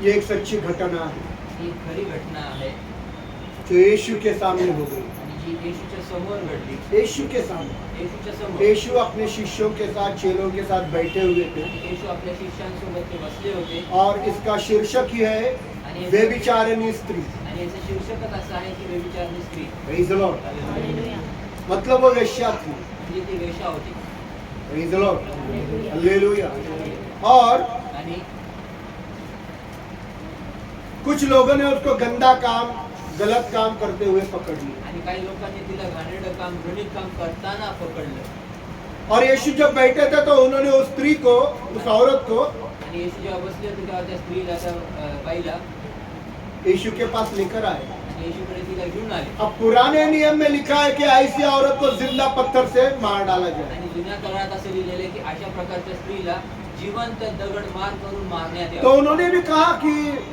ये एक सच्ची घटना है ही खरी घटना आहे जो यीशु के सामने हो गई। आणि जी येशूच्या समोर घडली. यीशु के सामने येशूच्या समोर. यीशु अपने शिष्यों के साथ, चेलों के साथ बैठे हुए थे आणि येशू आपल्या शिष्यांसोबत ते बसले होते. और इसका शीर्षक ही है आणि व्यभिचारिणी स्त्री। आणि याचं शीर्षकच असं आहे की व्यभिचारिणी स्त्री. Praise the Lord. हालेलुया. मतलब वो वेश्या थी। म्हणजे ती वेश्या होती. Praise the Lord. हालेलुया। और आणि कुछ लोगों ने उसको गंदा काम, गलत काम करते हुए पकड़ लिया। आणि काही लोकांनी तिला घाणेरडं काम, घृणित काम करताना पकडलं. और यीशु जब बैठे थे तो उन्होंने उस स्त्री को, उस औरत को आणि येशू जेव्हा बसले होते तेव्हा त्या स्त्रीला, त्या बाईला यीशु के पास लेकर आए। आणि येशूकडे तिला घेऊन आले. अब पुराने नियम में लिखा है कि ऐसी औरत को जिंदा पत्थर से मार डाला जाए। आणि जुन्या काळात असं लिहिलेलं आहे की अशा प्रकारच्या स्त्रीला जिवंत दगड मार करून मारण्यात तो यावं. उन्होंने भी कहा कि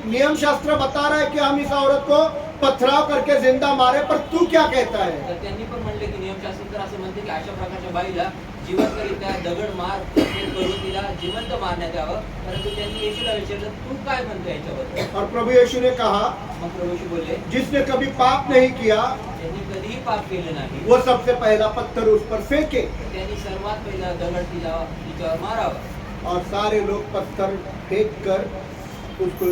नियम शास्त्र बता रहा है कि हम इस औरत को पथराव करके जिंदा मारे, पर तू क्या कहता है? तर त्यांनी पण म्हणले की नियमशास्त्र तर असं म्हणते की अशा प्रकारच्या बाईला जिवंतरित्या दगड मार करून तिला जिवंत मारण्यात यावं. परंतु त्यांनी येशूला विचारलं, तू काय म्हणतो याच्याबद्दल? और प्रभु यीशु ने कहा, मग प्रभू येशू बोलले, जिसने कभी पाप नहीं किया त्यांनी कधीही पाप केलं नाही, वो सबसे पहला पत्थर उस पर फेंके। त्यांनी सर्वात पहिला दगड तिच्यावर मारावा. और सारे लोग पत्थर फेंक कर उसको,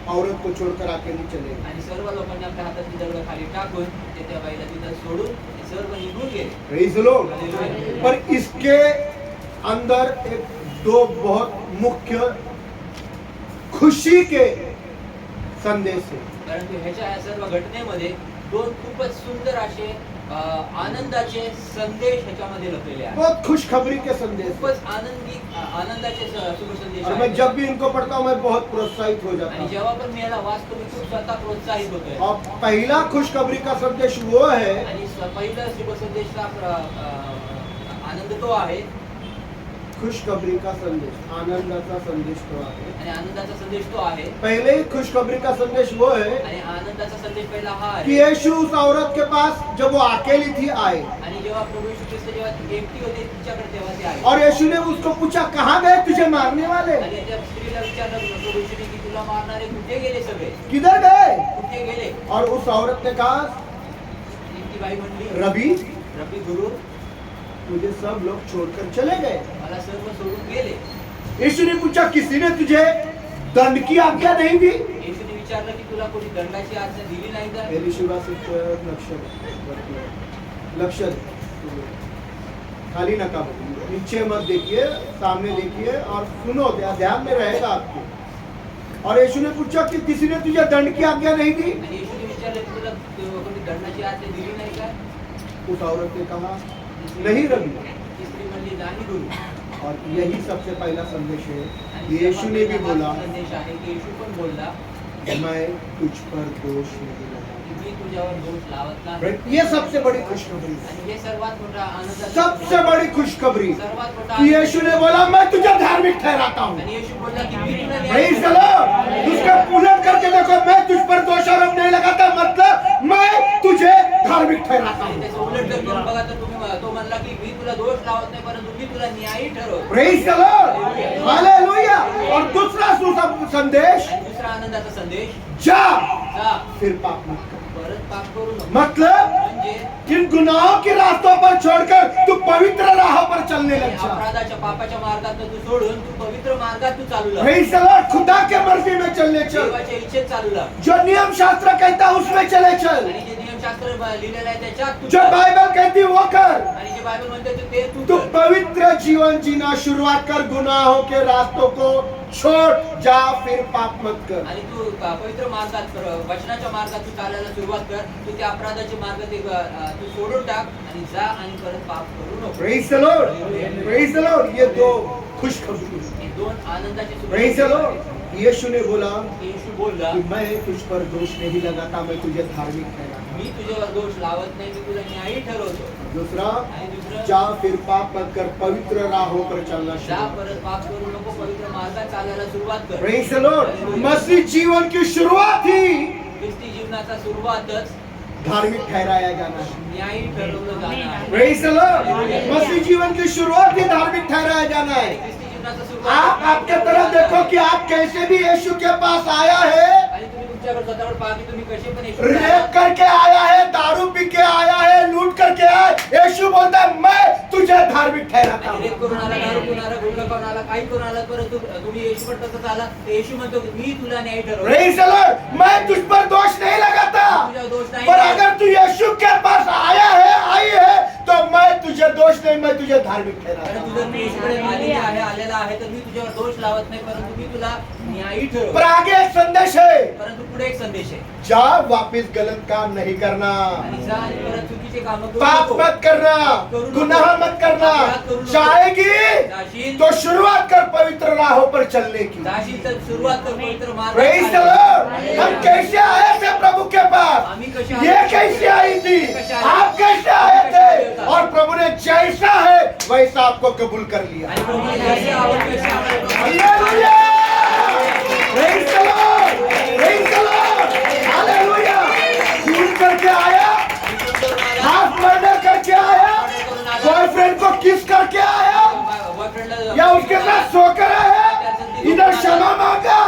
औरत को छोड़कर अकेले चले गए। आणि सर्व लोकांनी आपल्या हातातली दगड खाली टाकून ते त्या बाईला तिथं सोडून ते सर्व निघून गेले. Praise the Lord. पर इसके अंदर एक दो बहुत मुख्य खुशी के संदेश है। परंतु ह्या सर्व घटनेमध्ये दोन खूपच सुंदर असे आनंदाचे संदेश ह्याच्यामध्ये लपलेले आहेत. बहुत खुशखबरी के संदेश। खूपच आनंदाचे शुभ संदेश और आहेत. मैं जब भी इनको पढ़ता हूँ मैं बहुत प्रोत्साहित हो जाता आणि हूँ। जेव्हा पण मी याला वाचतो मी खूप स्वतः प्रोत्साहित होतोय. और पहला खुशखबरी का संदेश वो है आणि पहिलं शुभ संदेशचा आनंद तो आहे, खुशखबरी का संदेश, आनंदाचा संदेश तो आहे। आणि आनंदाचा संदेश तो आहे. पहले ही खुशखबरी का संदेश वो है आणि आनंदाचा संदेश पहिला हा कि आहे यीशु उस औरत के पास जब वो अकेली थी आए, आणि जेव्हा प्रभू येशू ख्रिस्त जेव्हा ती एकटी होती तिच्याकडे तेव्हा ते आले. और यीशु ने उसको पूछा, कहाँ गए तुझे मारने वाले? आणि त्या स्त्रीला विचारलं प्रभू येशूने की तुला मारणारे कुठे गेले सगळे, किधर गए? कुठे गेले? और उस औरत ने कहा, आणि ती बाई म्हणली, रबी, रब्बी गुरु, मुझे सब लोग छोड़कर चले गए। मला सर्व सोडून गेले. यीशु ने पूछा, किसी ने तुझे दंड की आज्ञा नहीं दी? येशूने विचारलं की तुला कोणी दंडाची आज्ञा दिली नाही का? एलिशिबा से लक्ष्य खाली नका बोलिए, नीचे मत देखिए, सामने देखिए और सुनो, ध्यान में रहेगा आपके। और यीशु ने पूछा कि किसी ने तुझे दंड की आज्ञा नहीं दी? आणि येशूने विचारलं की तुला कोणी दंडाची आज्ञा दिली नाही का? उस औरत ने कहा, नहीं रबी। ती स्त्री म्हणली, नाही गुरु. और यही सबसे पहला संदेश है। आणि यीशु ने भी सर्वात बोला, पहिला संदेश आहे की येशू पण बोलला मैं तुझ पर दोष नहीं लगाऊंगा। की मी तुझ्यावर दोष लावत नाही. ये सबसे बड़ी खुशखबरी है। आणि हे सर्वात मोठा आनंदाचा सबसे बड़ी खुशखबरी सर्वात मोठा कि यीशु ने बोला, मैं तुझे धार्मिक ठहराता हूँ। आणि येशू बोलला की मी तुला प्रेज द लॉर्ड। उसका उलट करके देखो, मैं तुझ पर दोष आरोप नहीं लगाता, मतलब मैं तुझे धार्मिक ठहराता आणि हूँ। त्याचं उलट जर करून बघा तर तो म्हणला की मी तुला दोष लावत नाही परंतु मी तुला न्यायी ठरवतो. Praise the Lord, hallelujah. और दूसरा संदेश, आणि दुसरा आनंदाचा संदेश, जा जा फिर पाप मत कर। परत पाप करू नको. मतलब म्हणजे इन गुनाहों के रास्तों पर छोड़कर तू पवित्र राहों पर चलने लग जा। अपराधाच्या पापाच्या मार्गात तू सोडून तू पवित्र मार्गात तू चालू लाग. प्रेज द लॉर्ड, खुदा के मर्जी में चलने चल। देवाच्या इच्छेत चालू लाग. जो नियम शास्त्र कहता है उसमें चले चल। आणि जे नियमशास्त्र लिहिलेलं आहे त्याच्यात तू जो चाल. बाइबल कहती है वो कर। आणि जे बायबल म्हणते ते तू तू कर. पवित्र जीवन जीना शुरुआत कर, गुनाहों के रास्तों को छोड़, जा फिर पाप मत कर। आणि तू पवित्र मार्गात वचनाच्या मार्गात तू चालायला सुरुवात कर. तू त्या अपराधाचे मार्ग तू सोडून टाक आणि जा आणि परत पाप करू नको. Praise the Lord, praise the Lord. ये दो खुशखबरी। हे दोन आनंदाचे शुभ प्रेज द संदेश लॉर्ड। आहेत. यीशु ने बोला येशू बोलला कि मैं तुझ पर दोष नहीं लगाता, मैं तुझे धार्मिक ठहराता मी तुझ्यावर दोष लावत नाही, मी तुला न्यायी ठरवतो. हूं। दूसरा, आणि दुसरं, जा फिर पाप मत कर, पवित्र राहों पर चलना जा शुरू। परत पाप करू नको, पवित्र मार्गात चालायला सुरुवात कर. Praise the Lord. मसीह जीवन की शुरुआत ही ख्रिस्ती जीवनाचा सुरुवातच धार्मिक ठहराया जाना है। न्यायी ठरवलं जाणार आहे. Praise the Lord. मसीह जीवन की शुरुआत ही धार्मिक ठहराया जाना है। ख्रिस्ती जीवनाचा आप सुरुवात आपके तरफ देखो, कि आप कैसे भी यीशु के पास आया है, आणि तुम्ही तुमच्याकडे स्वतःकडे पहा की तुम्ही कसे पण येशू रेप करके आया है, दारू पी के आया है, लूट करके आया है। यीशु बोलता है मैं तुझे धार्मिक ठहराता हूँ। रेप करून आला, दारू पिऊन आला, गुटखा खाऊन आला, काही करून आला, परंतु तुम्ही येशू पण तसंच आला तर येशू म्हणतो की मी तुला न्याय ठरवतो, Praise the Lord, मैं तुझ पर दोष नहीं लगाता, तुझ्यावर दोष नाही, पर अगर तू यीशु के पास आया है, आई है, तो मैं तुझे दोष नहीं, मैं तुझे धार्मिक ठहराता कारण हूँ। तुझं मी येशूकडे आलेला आहे तर मी तुझ्यावर दोष लावत नाही, परंतु मी तुला न्यायी पर ठरवतो। आगे एक संदेश है, परंतु पुढे एक संदेश आहे, जा वापिस गलत काम नहीं करना, आणि जा आणि परत चुकीचे कामं करू पाप नको। मत करना, गुनाह मत करना। जाएगी जाशील तो शुरुआत कर पवित्र राहों पर चलने की। जाशील तर सुरुवात कर पवित्र Praise the मार्गावर। Lord, हम कैसे आए थे प्रभु के पास, आम्ही कसे ये आलो? कैसे आई थी, आप कैसे आए थे, और प्रभु ने जैसा है वैसा आपको कबूल कर लिया। आणि प्रभूने जसे आवडते तसे आम्हाला hallelujah! Praise the Lord! Praise the Lord! Hallelujah! खून करके आया, हाथ मर्डर करके आया, बॉयफ्रेंड को किस करके आया, या उसके साथ सोकर आया, इधर क्षमा मांगा,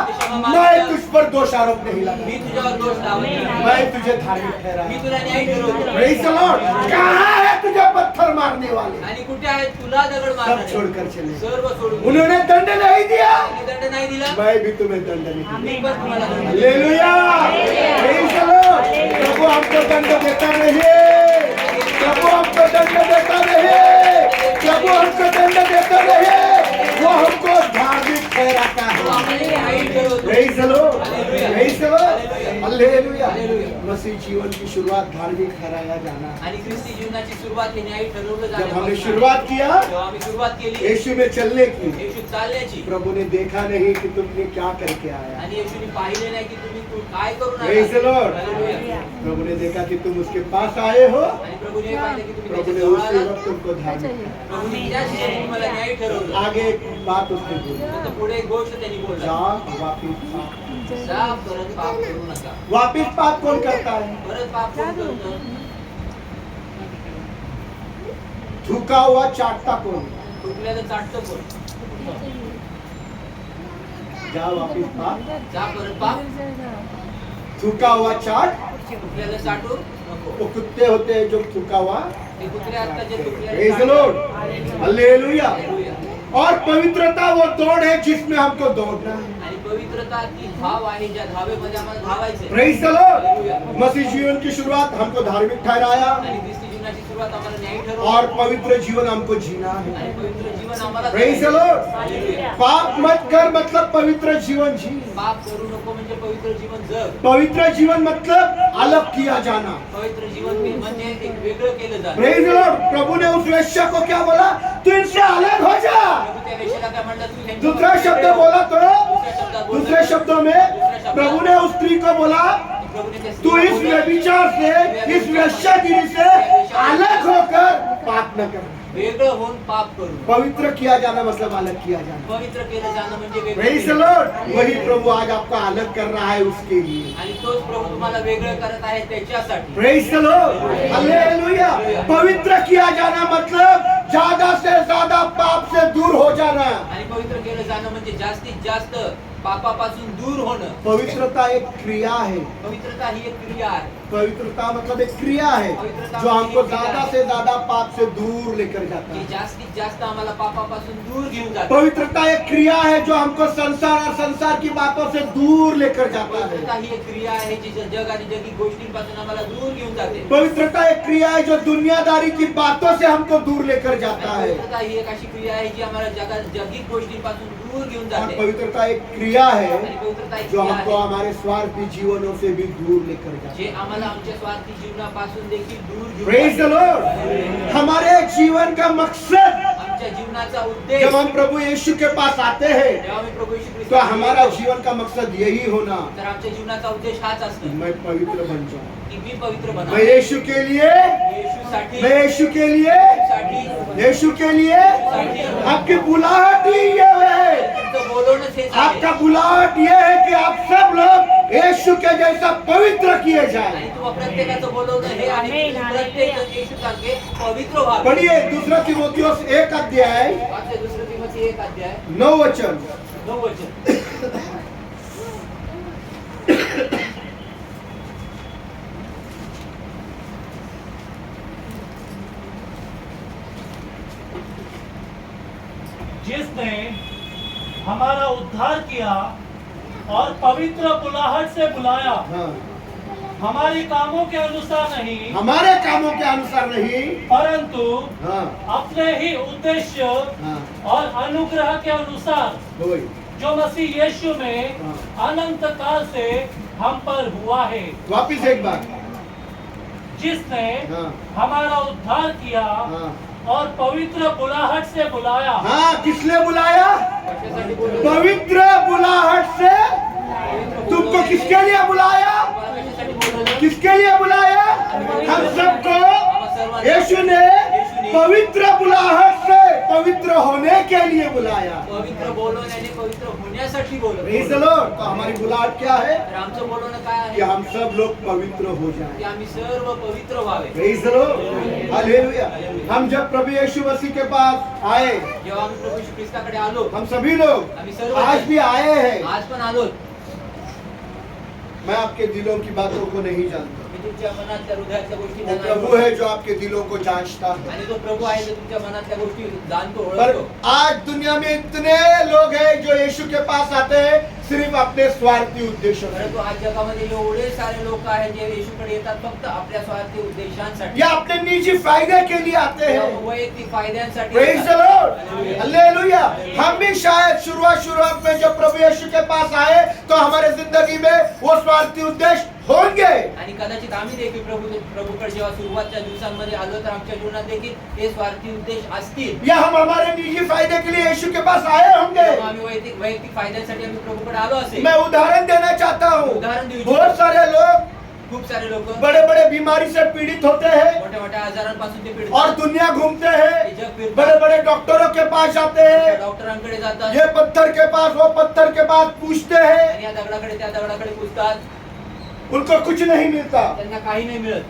मैं तुझ पर दोष आरोप नहीं लगा, मी तुझ्यावर दोष लावत नाही, मैं तुझे धार्मिक मी ठहराया। तुला न्याय ठरवतो। Praise the Lord! कहाँ है तुझे पत्थर मारने वाले, आणि कुठे आहे तुला दगड सब मारणारे? छोड़कर चले। सर्व सोडून उन्होंने दंड नहीं दिया, त्यांनी दंड नाही दिला, मैं भी तुम्हें दंड नहीं दूंगा। मी पण तुम्हाला दंड देईन। हालेलुया! Praise the Lord! प्रभु हमको दंड देता नहीं, प्रभु हमको दंड देता नहीं, प्रभु हमको दंड देता नहीं, वो हमको धार्मिक ठहराता तो है। आम्हाला न्यायी ठरवतो। Praise the Lord! Praise the Lord! Hallelujah! Hallelujah! मसीह जीवन की शुरुआत धार्मिक ठहराया जाना। आणि ख्रिस्ती जीवनाची सुरुवात ही न्यायी ठरवलं जब हमने जाण्यापासून शुरुआत किया जेव्हा आम्ही सुरुवात केली यीशु में चलने की, येशू चालण्याची, प्रभु ने देखा नहीं कि तुमने क्या करके आया, आणि येशूने पाहिले नाही की तुम्ही काय करून Praise the Lord! हालेलुया! प्रभु ने देखा कि तुम उसके पास आए हो, आणि प्रभूने पाहिलं की तुम्ही प्रभु ने त्याच्या जवळ उसी आलात, वक्त तुमको धार्मिक ठहराया। प्रभूने त्याच क्षणी तुम्हाला न्याय ठरवलं। आगे एक बात उसने बोली, तर पुढे एक गोष्ट त्यांनी बोलला, जा वापिस पाप। जा परत पाप करू नका। वापिस पाप कौन करता है, परत पाप कोण करतं? झुका हुआ चाटता कौन, चुकल्याचं चाटतं कोण? जा वापिस पाप, जा परत पाप, झुका हुआ चाट, चुकल्याचं चाटू नको। वो कुत्ते होते हैं जो झुका हुआ। ते कुत्रे असतात जे Praise the Lord! Hallelujah! Hallelujah! और पवित्रता वो दौड़ है जिसमें हमको दौड़ना है। आणि पवित्रता ती धाव आहे ज्या धावेमध्ये आम्हाला धावायचंय। Praise the Lord! मसीह जीवन की शुरुआत हमको धार्मिक ठहराया, आणि ख्रिस्ती जीवनाची सुरुवात आम्हाला न्यायी ठरवली, और पवित्र जीवन हमको जीना है। आणि पवित्र जीवन आम्हाला Praise the Lord! हालेलुया! पाप मत कर मतलब पवित्र जीवन जी। पाप करू नको म्हणजे पवित्र जीवन जग। पवित्र जीवन मतलब अलग किया जाना। पवित्र जीवन म्हणजे एक वेगळं केलं जातं। Praise the Lord! प्रभु ने उस वेश्या को क्या बोला, तू इनसे अलग हो जा। प्रभू त्या वेश्याला काय म्हणला, तू ह्यांच्या दूसरा शब्द बोला तो, दूसरे शब्दों में प्रभु ने उस स्त्री को बोला, प्रभूने त्या तू स्त्रीला इस बोलला, व्यभिचार से, इस वेश्यागिरी से अलग होकर पाप न कर। वेगळं होऊन पाप करू। पवित्र किया जाना मतलब अलग किया जाना। पवित्र केलं जाणं म्हणजे वेगळं Praise the केलं। Lord! वही प्रभु आज आपको अलग कर रहा है उसके लिए। आणि तोच प्रभू तुम्हाला वेगळं करत आहे त्याच्यासाठी। Praise the Lord! हालेलुया! पवित्र किया जाना मतलब ज्यादा से ज्यादा पाप से दूर हो जाना। आणि पवित्र केलं जाणं म्हणजे जास्तीत जास्त पापापासून दूर होणं। पवित्रता एक क्रिया है। पवित्रता ही एक क्रिया आहे। पवित्रता मतलब एक क्रिया है जो हमको ज्यादा से ज्यादा पाप से दूर लेकर जाता जी है। जास्तीत जास्त आम्हाला पापापासून दूर घेऊन जाते। पवित्रता एक क्रिया है जो हमको संसार और संसार की बातों से दूर लेकर जाता है। पवित्रता ही एक क्रिया आहे जी जग आणि जगी गोष्टींपासून आम्हाला दूर घेऊन जाते। पवित्रता एक क्रिया है जो दुनियादारी की बातों से हमको दूर लेकर जाता है। पवित्रता ही एक अशी क्रिया आहे जी आम्हाला जगिक गोष्टींपासून दूर घेऊन और जाते। पवित्रता एक क्रिया है आणि पवित्रता एक जो क्रिया हमको आहे हमारे स्वार्थी जीवनों से भी दूर लेकर जाता जे आम्हाला आमच्या स्वार्थी जीवनापासून देखील दूर है। घेऊन Praise the जाते। Lord! हमारे जीवन का मकसद, आमच्या जीवनाचा उद्देश जब हम प्रभु यीशु के पास आते हैं जेव्हा आम्ही प्रभू येशू ख्रिस्त तो हमारा जीवन का मकसद यही होना, तर आमच्या जीवनाचा उद्देश हाच असतो मैं पवित्र बन जाऊं। की मी पवित्र मैं बनावं। यीशु के लिए, येशूसाठी मैं यीशु के लिए, साठी यीशु के लिए, आपकी बुलाहट ही ये है। तुमचं बोलवणंच हेच आहे। आपका बुलाहट ये है कि आप सब लोग यीशु के जैसा पवित्र किए जाए। आणि तुम्हा प्रत्येकाचं बोलवणं हे आहे की तुम्ही प्रत्येक येशूसारखे पवित्र व्हावे। पढ़िए दूसरा तीमुथियुस 1 अध्याय वाचले दुसरं तीमोथी 1 अध्याय 9 वचन। 9 वचन। हमारा उद्धार किया और पवित्र बुलाहट से बुलाया, हाँ, हमारे कामों के अनुसार नहीं हमारे कामों के अनुसार नहीं, परंतु हाँ, अपने ही उद्देश्य हाँ, और अनुग्रह के अनुसार वही, जो मसीह यीशु में अनंत काल से हम पर हुआ है, वापिस एक बार, जिसने हाँ, हमारा उद्धार किया हाँ, और पवित्र बुलाहट से बुलाया। हाँ, किसने बुलाया? कशासाठी बोलवलं? पवित्र बुलाहट से। तुमको किसके लिए बुलाया? तुम्हाला कशासाठी बोलवलं? किसके लिए बुलाया? हम सबको यीशु ने पवित्र बुलाहट से पवित्र होने के लिए बुलाया। पवित्र बोलवण्याने पवित्र होण्यासाठी बोलवलं. Praise the Lord। तो हमारी बुलाहट क्या है? तर आमचं बोलवणं काय कि आहे? हम सब लोग पवित्र हो की जाएं। आम्ही सर्व पवित्र व्हावे. Praise the Lord। हालेलुया। हम जब प्रभु यीशु मसीह के पास आए, जेव्हा आम्ही प्रभू येशू ख्रिस्ताकडे आलो, हम सभी लोग आम्ही सर्व आज भी आए हैं। आज पण आलो. मैं आपके दिलों की बातों को नहीं जानता, मी तुमच्या मनातल्या हृदयातल्या गोष्टी वो जाणतो. प्रभु है जो आपके दिलों को जांचता है। आणि तो प्रभू आहे जो तुमच्या मनातल्या गोष्टी जाणतो, पर ओळखतो. आज दुनिया में इतने लोग हैं जो यीशु के पास आते हैं सिर्फ अपने स्वार्थी उद्देश्यों से, परंतु आज जगामध्ये एवढे सारे लोक आहेत जे येशूकडे येतात फक्त आपल्या स्वार्थी उद्देशांसाठी, या अपने निजी फायदे के लिए आते किंवा हैं। वैयक्तिक फायद्यांसाठी Praise the येतात. Lord। हालेलुया। हम भी शायद शुरुआत में जब प्रभु यीशु के पास आए तो हमारे जिंदगी में वो स्वार्थी उद्देश्य होंगे। आणि कदाचित आम्ही देखील प्रभूकडे जेव्हा सुरुवातच्या दिवसांमध्ये आलो तर आमच्या जीवनात देखील ते स्वार्थी उद्देश असतील. या हम हमारे निजी फायदे के लिए यीशु के पास आए होंगे। तेव्हा आम्ही वैयक्तिक फायद्यांसाठी आम्ही प्रभूकडे आलो असेल. मैं उदाहरण देना चाहता हूँ। उदाहरण देऊ इच्छितो. बहुत सारे लोग खूप सारे लोक बड़े बड़े बीमारी से पीड़ित होते हैं मोठ्या मोठ्या आजारांपासून ते पीडित और आहेत. दुनिया घूमते ते हैं, जग फिरतात. बड़े बड़े डॉक्टरों के पास जाते हैं, डॉक्टरांकडे जातात. ये पत्थर के पास वो पत्थर के पास पूछते हैं, आणि या दगडाकडे त्या दगडाकडे पुजतात. उनको कुछ नहीं मिलता। त्यांना काही नाही मिळत.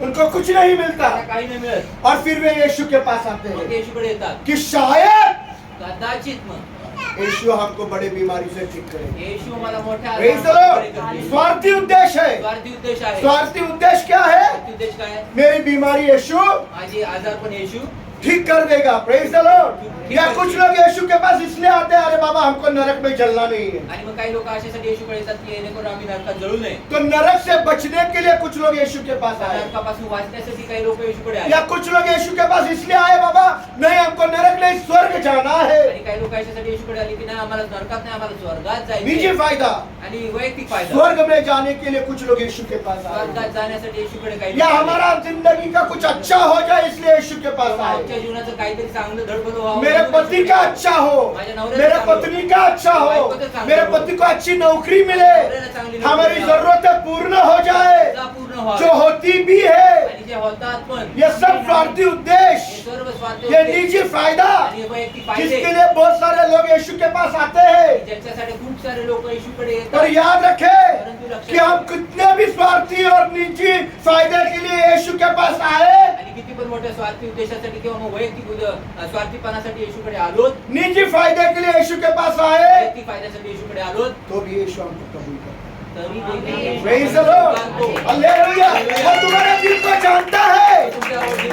उनको कुछ नहीं मिलता त्यांना काही नाही मिळत. और फिर वे यीशु के पास आते मग हैं ते येशूकडे येतात. कि शायद कदाचित मग यीशु हमको बड़ी बीमारी से ठीक करेंगे। येशू मला मोठ्या Praise the आजारांपासून बरे Lord। करतील. स्वार्थी उद्देश्य है। स्वार्थी उद्देश आहे. स्वार्थी उद्देश्य क्या है? स्वार्थी उद्देश काय आहे? मेरी बीमारी यीशु माझी आजार पण येशू ठीक कर देगा। Praise the Lord. या कुछ लोग यीशु के पास इसलिए आते हैं, अरे बाबा हमको नरक में जलना नहीं है। आणि मग काही लोक अशासाठी येशूकडे येतात की जेणेकरून आम्ही नरकात जळू नये. तो नरक से बचने के लिए कुछ लोग यीशु के पास आए, नरकापासून वाचण्यासाठी काही लोक येशूकडे या आले. कुछ लोग यीशु के पास इसलिए आए, बाबा नहीं हमको नरक नहीं स्वर्ग जाना है। आणि काही लोक अशासाठी येशूकडे आले की नाही आम्हाला नरकात नाही आम्हाला स्वर्गात निजी जायचं फायदा, आणि वैयक्तिक फायदा. स्वर्ग में जाने के लिए कुछ लोग यीशु के पास आए, स्वर्गात जाण्यासाठी येशूकडे काही या लोक आले. हमारा जिंदगी का कुछ अच्छा हो जाए इसलिए यीशु के पास आए, आमच्या जीवनाचं काहीतरी चांगलं धडपड व्हावं मेरे म्हणून पति का अच्छा हो, माझ्या नवऱ्याचं मेरे चांगलं पत्नी का अच्छा हो, मेरे पति को अच्छी नौकरी मिले, नवऱ्याला चांगली नोकरी हमारी मिळावी. जरूरतें पूर्ण हो जाए गरजा पूर्ण व्हावी. जो होती भी है। आणि जे होतात पण ये सब स्वार्थी हे उद्देश्य, सर्व स्वार्थी ये उद्देश निजी फायदा आणि वैयक्तिक फायदे जिसके लिए बहुत सारे लोग यीशु के पास आते हैं। ज्याच्यासाठी खूप सारे लोक येशूकडे पर येतात. याद रखें कि हम कितने भी स्वार्थी और निजी फायदे के लिए यीशु के पास आए, आणि किती पण मोठ्या स्वार्थी उद्देशासाठी किंवा मग वैयक्तिक स्वार्थीपणासाठी येशूकडे आलोत, निजी फायदे के लिए यीशु के पास आए, वैयक्तिक फायद्यासाठी येशूकडे आलोत, तो भी यीशु हमको कबूल करता है। तरी देखील Praise the Lord। हालेलुया। वो तुम्हारे दिल को जानता है।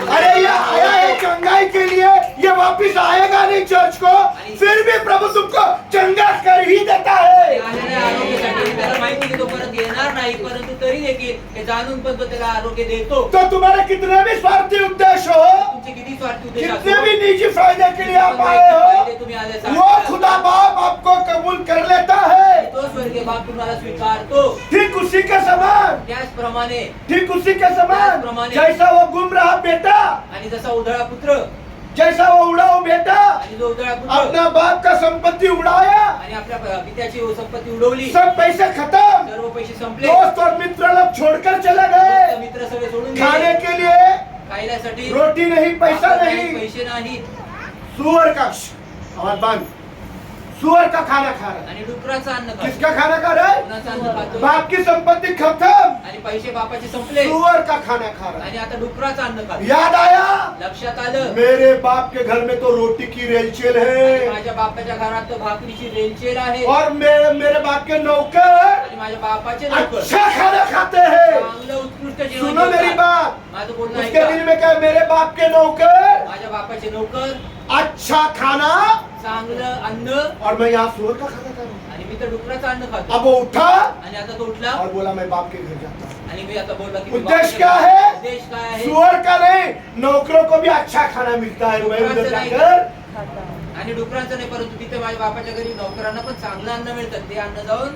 अरे ये आया है चंगाई के लिए, ये वापिस आएगा नहीं चर्च को, फिर भी प्रभू तुमको चंगा कर ही देता है। आलेल्या आरोग्यासाठी त्याला माहिती की तो परत येणार नाही, परंतु तरी देखील हे जाणून पण तो त्याला आरोग्य देतो. तो तुम्हारे कितने भी स्वार्थी उद्देश्य हो, तुमचे किती स्वार्थी उद्देश कितने भी निजी फायदे के लिए आप आए हो, तुम्ही आले वो खुदा बाप आपको कबूल कर लेता है। तो स्वर्गीय बाप तुम्हाला स्वीकारतो. ठीक उसी के समान, त्याचप्रमाणे ठीक उसी के समान त्याचप्रमाणे जैसा वो गुम रहा बेटा, आणि जसा उधळा पुत्र जैसा वो उड़ाऊ बेटा आणि जो उधळा पुत्र अपना बाप का संपत्ति उड़ाया, आणि आपल्या पित्याची संपत्ती उडवली, सब पैसे खत्म, सर्व पैसे संपले, दोस्त और मित्र लोग छोड़कर चले गए, मित्र सगळे सोडून खाने गेले. के लिए खायल्यासाठी रोटी नहीं, पैसा नहीं, पैसे नाही सुअर का आवाज बंद, सुअर का खाना खा रहा है। आणि डुकराचं अन्न खातो. किसका खाना खा रहा है? कोणाचं अन्न खातो बाप की संपत्ति खत्म, आणि पैसे बापाचे संपले सुअर का खाना खा रहा है। आणि आता डुकराचं अन्न खातो. याद आया, लक्षात आलं मेरे बाप के घर में तो रोटी की रेलचेल आणि है माझ्या बापाच्या घरात तर भाकरीची रेलचेल आहे और मेरे बाप के नौकर आणि माझ्या बापाचे नोकर अच्छा खाना खाते हैं। चांगलं उत्कृष्ट उत्कृष्ट जेवण सुनो मेरी जेवतात. बात, माझं बोलणं उसके ऐका. दिल में क्या, मेरे बाप के नौकर, माझ्या बापाचे नौकर अच्छा खाना, चांगलं अन्न और मैं यहाँ सुअर का खाना खा रहा हूँ. आणि मी तर डुकराचं अन्न खातो. अब वो उठा आणि आता तो उठला और बोला मैं बाप के घर जाता हूँ. आणि मी आता बोलला की मी उद्देश्य बापाच्या क्या घरी- है? उद्देश काय आहे? सुअर का नहीं, नौकरों को भी अच्छा खाना मिलता है. मैं उधर जाकर आणि डुकरांचं नाही, परंतु तिथे माझ्या बापाच्या घरी नौकरांना पण चांगलं अन्न मिळतं. ते अन्न जाऊन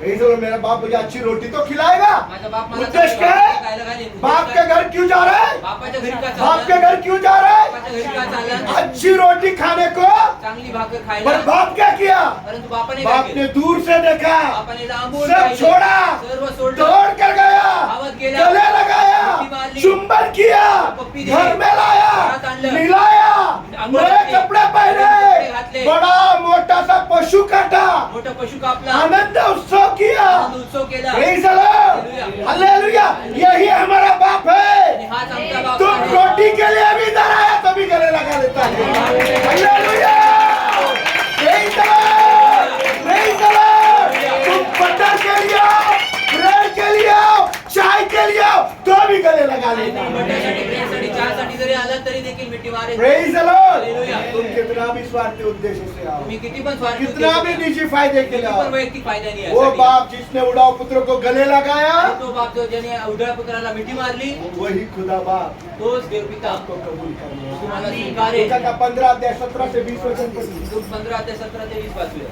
यही तो मेरा बाप मुझे अच्छी रोटी तो खिलाएगा. माझा बाप मला उद्देश्य चांगलं क्या है? खायला घालेल. उद्देश बाप काय? के घर क्यों जा रहा है? बापाच्या घरी का बाप के चालला? घर क्यों जा रहा है? बापाच्या घरी का चालला? अच्छी रोटी खाने को. चांगली भाकर खायला. पर बाप क्या किया? परंतु बापाने काय बाप ने केलं? दूर से देखा, बापाने लांबून सब पाहिलं. छोड़ा, सर्व सोडलं. दौड़ कर गया, धावत गेला. गले लगाया, मिठी मारली. चुंबन किया, पप्पी दिली. घर में लाया, घरात आणलं. मिलाया, अंघोळ नए घातली. कपड़े कपडे पहने, घातले. बड़ा मोटा सा पशु काटा, मोठा पशु कापला. आनंद उत्सव किया. आनंद उत्सव केला. Praise the Lord. हालेलुया. यही हमारा बाप आणि है. हाच आमचा बाप तुम आहे. रोटी के लिए भी इधर आया तो भी गले लगा लेता है. Hallelujah. Praise the Lord. Praise the Lord. तुम बटर के लिए आओ, ब्रेड के लिए आओ, चाय के लिए आओ तो भी गले लगा लेता है. बटाट्यासाठी, ब्रेडसाठी, चहासाठी जरी आला तरी देखील मिठी मारेल. Praise the Lord. हालेलुया. तुम कितना भी स्वार्थी उद्देश्य से आओ, तुम्ही किती पण स्वार्थी कितना भी उद्देश निजी फायदे के किती लिए पण आओ, वैयक्तिक फायदा नाही वो यासाठी. बाप जिसने उड़ाऊ पुत्र को गले लगाया, आणि तो बाप जो ज्याने उडव्या पुत्राला मिठी मारली, वही खुदा बाप तोच देव पिता आपको कबूल करना. तुम्हाला स्वीकारेल. लूका का 15 अध्याय 17 से 20 वचन पढ़िए. लूक 15 ते 17 ते 20 वाचूया.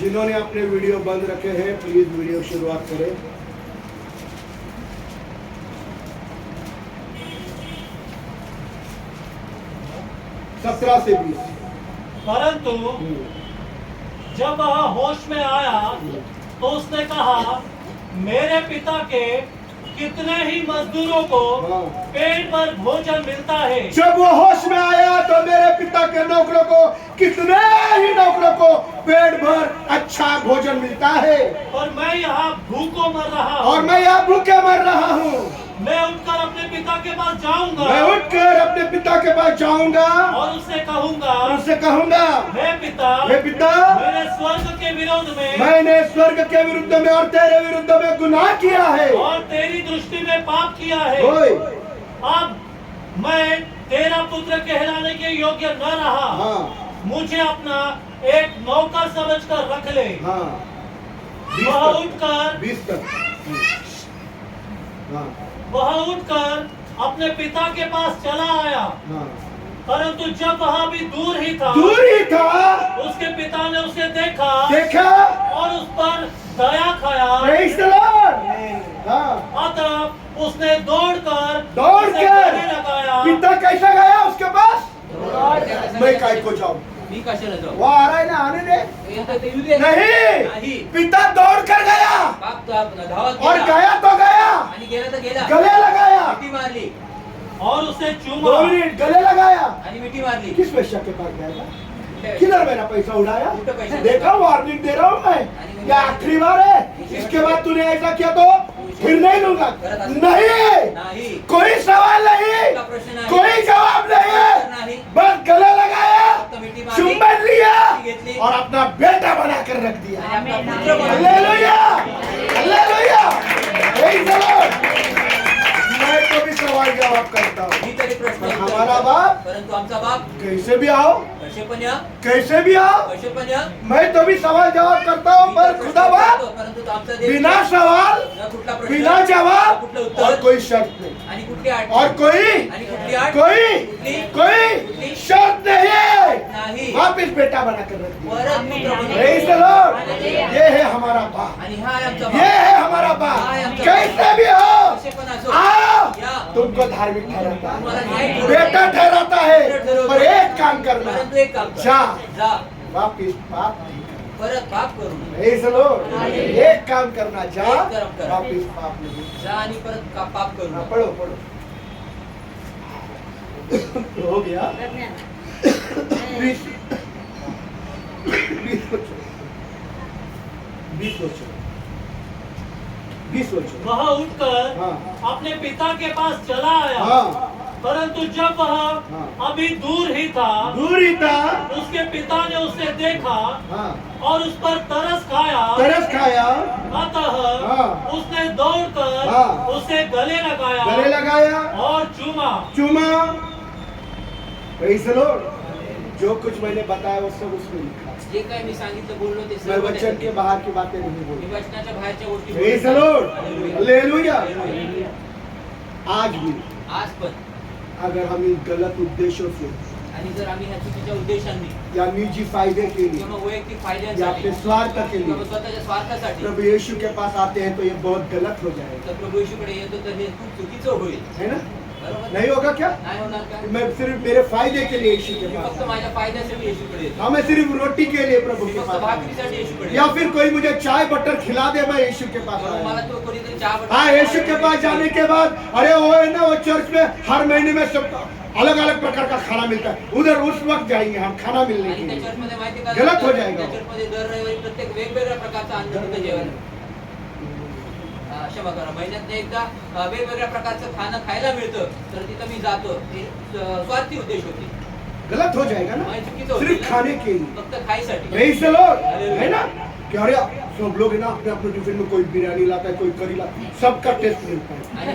जिन्होंने अपने वीडियो बंद रखे हैं प्लीज वीडियो शुरुआत करें. सत्रह से 20. परंतु जब वह होश में आया तो उसने कहा, मेरे पिता के कितने ही मजदूरों को पेट भर भोजन मिलता है, जब वो होश में आया तो मेरे पिता के नौकरों को, कितने ही नौकरों को पेट भर अच्छा भोजन मिलता है, और मैं यहाँ भूखों मर रहा और हूँ. मैं यहाँ भूखे मर रहा हूँ. मैं उठकर अपने पिता के पास जाऊंगा मैं उठकर अपने पिता के पास जाऊंगा और उससे कहूंगा, और उससे कहूंगा, हे पिता, हे पिता, मैंने स्वर्ग के विरोध में मैंने स्वर्ग के विरुद्ध में और तेरे विरुद्ध में गुनाह किया है. और तेरी दृष्टि में पाप किया है. ओए, अब मैं तेरा पुत्र कहलाने के योग्य न रहा. हाँ मुझे अपना एक नौकर समझकर रख ले. हाँ वह उठकर 20 तक. हाँ वह उठकर अपने पिता के पास चला आया. हाँ. परंतु जब वह भी दूर ही था, दूर ही था, उसके पिता ने उसे देखा देखा. और उस पर दया खाया. Praise the Lord. हाँ. अतः उसने दौड़कर दौड़ उसे कर गले लगाया. पिता कैसा गया उसके पास. मैं काय को जाऊं. मी कशाला जाऊ? वो आ रहा है ना, आने दे. येतं ते येऊ दे. नहीं, नाही. पिता दौड़ कर गया बाप तो आप धावत और गेला. गया तो गया, आणि गेला तर गेला. गले लगाया. मिठी मारली और उसे 2 चूमा. मिनट गले लगाया. आणि मिठी मारली. किस वेश्या के पास गया था? किधर मेरा पैसा उड़ाया? कुठं पैसा? देखा, वार्निंग दे रहा हूँ मैं. ये आखिरी बार है. इसके बाद तूने ऐसा किया तो फिर नहीं लूंगा. नहीं, नाही. कोई सवाल नहीं, का प्रश्न नाही. कोई जवाब नहीं. नाही. बस गले लगाया, फक्त मिठी मारली. चुंबन लिया घेतली. और अपना बेटा बनाकर रख दिया. आणि आपला पुत्र बनवला. Hallelujah, hallelujah. Praise the Lord. मैं तो भी सवाल जवाब करता हूँ. मी तरी प्रश्न पण उत्तर हमारा देतो. बाप परंतु आमचा बाप कैसे भी आओ, कसे पण या, कैसे भी आओ, कसे पण या. मैं तो भी सवाल जवाब करता हूँ. मी पर तर खुदा प्रश्न बाप करतो, परंतु आमचा देव बिना सवाल, न कुठला प्रश्न, बिना न जवाब कुठलं उत्तर, और कोई शर्त नहीं, आणि कुठली अट, और कोई आणि कुठली अट, कोई कुठली कोई शर्त नहीं है. नाही. वापिस बेटा बनाकर रख दिया. परत पुत्र बनवला. Praise the Lord. ये है हमारा बाप, आणि हा आहे आमचा ये बाप. है हमारा बाप. कैसे भी हो, कसे पण असो, आओ. या. तुमको धार्मिक ठहराता तुम्हाला है, न्याय ठरवतो. बेटा ठहराता है. पर एक काम करना, परंतु एक काम कर. जा जा. वापिस पाप नहीं करना. परत पाप करू नये. Praise the Lord. एक काम करना, जा एक काम कर. वापिस पाप नहीं. जा आणि परत पाप करू हाँ, नये. पढ़ो पढ़ो. हो गया 20 वह उठकर हाँ. अपने पिता के पास चला आया. हाँ परंतु जब वह अभी दूर ही था, दूरी था, उसके पिता ने उसे देखा हाँ, और उस पर तरस खाया। तरस खाया, अतः हाँ। उसने दौड़कर हाँ। उसे गले लगाया गले लगाया, और चूमा। चूमा। Praise the Lord। जो कुछ मैंने बताया वो सब उसमें लिखा है। जे काही मी सांगितलं बोललो ते मैं सर्व वचन के त्याच्यात बाहर की बातें नहीं मी बोली। वचनाच्या बाहेरच्या गोष्टी Praise the बोलत Lord। नाही. हालेलुया। हालेलुया. आज भी आज पण अगर हम इन गलत उद्देश्यों से आणि जर आम्ही ह्या चुकीच्या उद्देशांनी या निजी फायदे के लिए किंवा वैयक्तिक या फायद्यांसाठी अपने स्वार्थ के किंवा लिए स्वतःच्या स्वार्थासाठी प्रभु यीशु के पास आते हैं तो ये बहुत गलत हो जाएगा, तर प्रभू येशूकडे येतो तर हे खूप चुकीचं होईल. है ना? बरोबर नहीं होगा क्या? नाही होणार का? मैं सिर्फ मेरे फायदे के लिए यीशु के मी पास फक्त माझ्या फायद्यासाठी येशूकडे येतो. हाँ, मैं सिर्फ रोटी के लिए प्रभु मी के फक्त पास आया। भाकरीसाठी येशूकडे या येतो. फिर कोई मुझे चाय बटर खिला दे, मैं यीशु के पास किंवा मला आया। तो कोणीतरी चहा बटर- हाँ, यीशु के पास जाने के बाद अरे वो है ना, वो चर्च में हर महीने में सब अलग अलग प्रकार का खाना मिलता है, उधर उस वक्त जाएंगे हम खाना मिलने आणि के त्या लिए। चर्चमध्ये माहिती का गलत हो जाएगा. त्या चर्चमध्ये दर रविवारी प्रत्येक वेगवेगळ्या प्रकारचा अन्न तिथं जेवायला क्षमा करा, महिन्यात एकदा वेगवेगळ्या प्रकारचं खाणं खायला मिळतं, तर तिथं मी जातो. हे स्वार्थी उद्देश होते. गलत हो जाएगा ना, म्हणजे चुकीचं होते सिर्फ ना. खाने के लिए। फक्त खायसाठी. Praise the Lord, है ना? कि अरे सब लोग है ना अपने अपने टिफिन में कोई बिरयानी लाता है, कोई करी लाता है, सबका टेस्ट मिलता है। आणि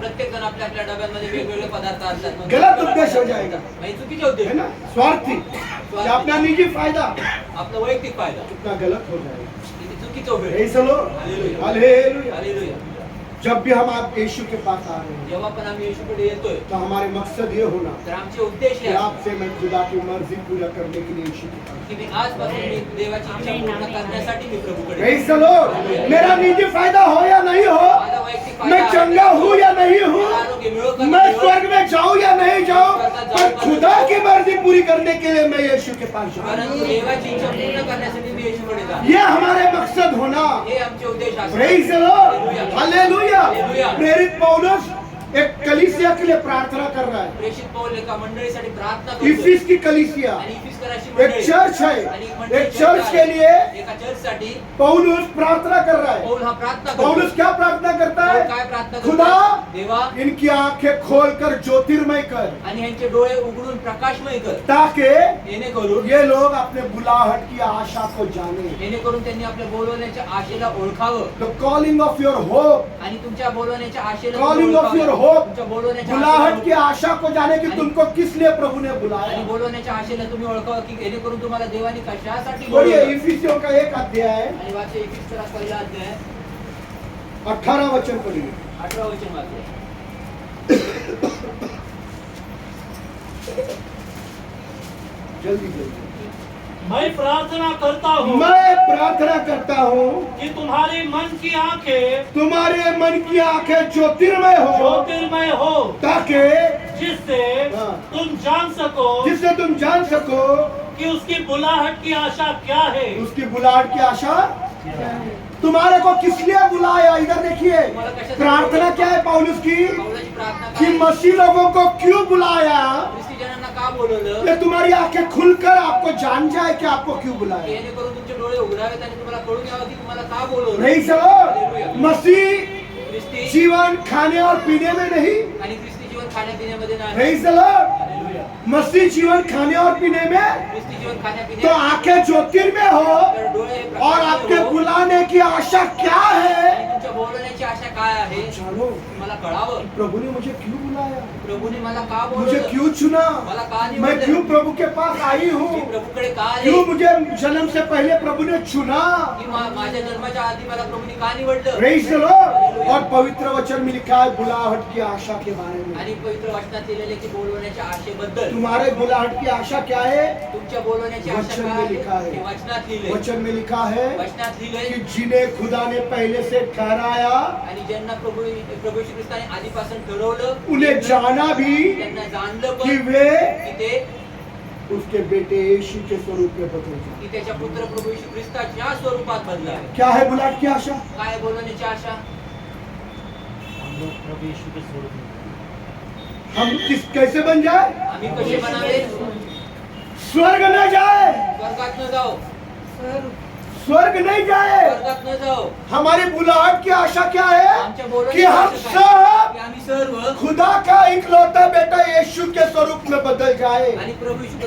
प्रत्येक जण आपल्या आपल्या डब्यांमध्ये वेगवेगळे पदार्थ आणतात. मग गलत उद्देश हो जाएगा, म्हणजे चुकीचे उद्देश है ना? स्वार्थी कि अपना निजी फायदा आपला वैयक्तिक फायदा कितना गलत हो जाएगा। किती चुकीचं होईल. Praise the Lord, hallelujah. Hallelujah. Hallelujah. जब भी हम आप यीशु के पास आ रहे हैं जेव्हा पण आम्ही येशूकडे येतोय तो हमारे मकसद ये होना तर आमचे उद्देश कि हे आहे आपसे मैं खुदा की मर्जी पूरा करने के लिए यीशु के पास। की मी आजपासून मी देवाची इच्छा पूर्ण करण्यासाठी मी प्रभूकडे Praise the Lord। मेरा निजी फायदा हो या नहीं हो, माझा वैयक्तिक फायदा मैं चंगा हूँ या नहीं हूँ, मला आरोग्य मिळो का मैं नाही मिळो, स्वर्ग में जाऊँ या नहीं जाऊँ, पर खुदा की मर्जी पूरी करने के लिए मैं यीशु के पास जाऊँ। परंतु देवाची इच्छा पूर्ण करण्यासाठी मी येशूकडे जातो. ये हमारे मकसद होना। हे आमचे उद्देश असतात. Praise the Lord, hallelujah. Hallelujah. प्रेरित पौलुस एक कलीसिया के लिए प्रार्थना कर रहा है, प्रेषित पौल एका मंडळीसाठी प्रार्थना करतो. इफिस की कलीसिया आणि इफिसकराची एक मंडळी चर्च आणि है, मंडळी एक चर्च आहे. के लिए एका चर्चसाठी पौलुस प्रार्थना कर रहा है। पौल हा प्रार्थना करतो. पौलुस क्या प्रार्थना करता पौल है? काय प्रार्थना करतो? खुदा देवा इनकी आंखें खोलकर ज्योतिर्मय कर, आणि यांचे डोळे उघडून प्रकाशमय कर, ताकि जेणेकरून ये लोग अपने बुलाहट की आशा को जाने। जेणेकरून त्यांनी आपल्या बोलवण्याच्या आशेला ओळखावं the calling of your hope, आणि तुमच्या बोलवण्याच्या आशेला Calling तुम्ही of your ओळखावं. hope. तुमच्या बोलवण्याच्या बुलाहट की आशेला आशा को जाने कि तुमको किस लिए प्रभु ने आणि बुलाया। बोलवण्याच्या आशेला तुम्ही ओळखावं की जेणेकरून तुम्हाला देवाने कशासाठी पढ़िए बोलवलं. इफिसियों का एक अध्याय आणि वाचले इफिसकरा पहिला अध्याय 18 वचन पढ़िए। 18 वचन वाचले. जल्दी जल्दी। मैं प्रार्थना करता हूँ मैं प्रार्थना करता हूँ कि तुम्हारे मन की आंखें तुम्हारे मन की आंखें ज्योतिर्मय हो, ज्योतिर्मय हो, ताकि जिससे हाँ। तुम जान सको जिससे तुम जान सको कि उसकी बुलाहट की आशा क्या है। उसकी बुलाहट की आशा तुम्हारे को किस लिए बुलाया। इधर देखिए प्रार्थना क्या है पौलुस की, पौलाची प्रार्थना कि काय? मसीह लोगों को क्यों बुलाया, ख्रिस्ती जनांना का बोलवलं? ये तुम्हारी आंखें खुलकर आपको जान जाए कि आपको क्यों बुलाया। जेणेकरून तुमचे डोळे उघडावेत आणि तुम्हाला कळून यावं की तुम्हाला का बोलवलं. Praise the Lord। मसीह ख्रिस्ती जीवन खाने और पीने में नहीं। आणि ख्रिस्ती जीवन खाण्यापिण्यामध्ये नाही. Praise the Lord। हालेलुया. मसीह जीवन खाने और पीने में ख्रिस्ती जीवन तो खाण्यापिण्यात आंखें ज्योतिर्मय हो, तर डोळे और आपके प्रकाशमय हो. बुलाने की आशा क्या है आणि तुमच्या बोलवण्याची आशा काय आहे जानो। मला कळावं. प्रभु ने मुझे क्यों बुलाया, प्रभूने मला का मुझे बोलवलं, क्यों चुना, मला का मैं निवडलं, क्यों प्रभु के पास आई मी हूँ, प्रभूकडे का आले, क्यों मुझे जन्म से पहले प्रभु ने चुना। की माझ्या जन्माच्या आधी मला प्रभूने का निवडलं. Praise the Lord। और पवित्र वचन में लिखा है बुलाहट की आशा के बारे में। आणि पवित्र वचनात लिहिलेले की बोलवण्याच्या आशेबद्दल. तुम्हारे बुलाहट की आशा क्या है, तुमच्या बोलवण्याची आशा वचन काय में आहे? लिखा है। ते वचनात लिहिले. वचन में लिखा है वचनात लिहिले कि जिन्हें खुदा ने पहले से ठहराया आणि ज्यांना प्रभू येशू ख्रिस्ताने आधीपासून ठरवलं उन्हें जाना भी त्यांना जाणलं कि पण वे की ते उसके बेटे यीशु के स्वरूप में बदल जाए। की त्याच्या पुत्र प्रभू येशू ख्रिस्ताच्या स्वरूपात बदलावे. क्या है बुलाहट की आशा, काय बोलवण्याची आशा? हम लोग प्रभु यीशु के स्वरूप में हम किस कैसे बन जाए, आम्ही कसे बनावे? स्वर्ग न जाए, स्वर्गात न जाओ, स्वर्ग नहीं जाए। स्वर्गात न जाओ. हमारी बुलाहट की आशा क्या है आमच्या बोलण्याची कि हम आशा काय? सब की आम्ही सर्व खुदा का इकलौता बेटा यीशु के स्वरूप में बदल जाए। आणि प्रभू येशू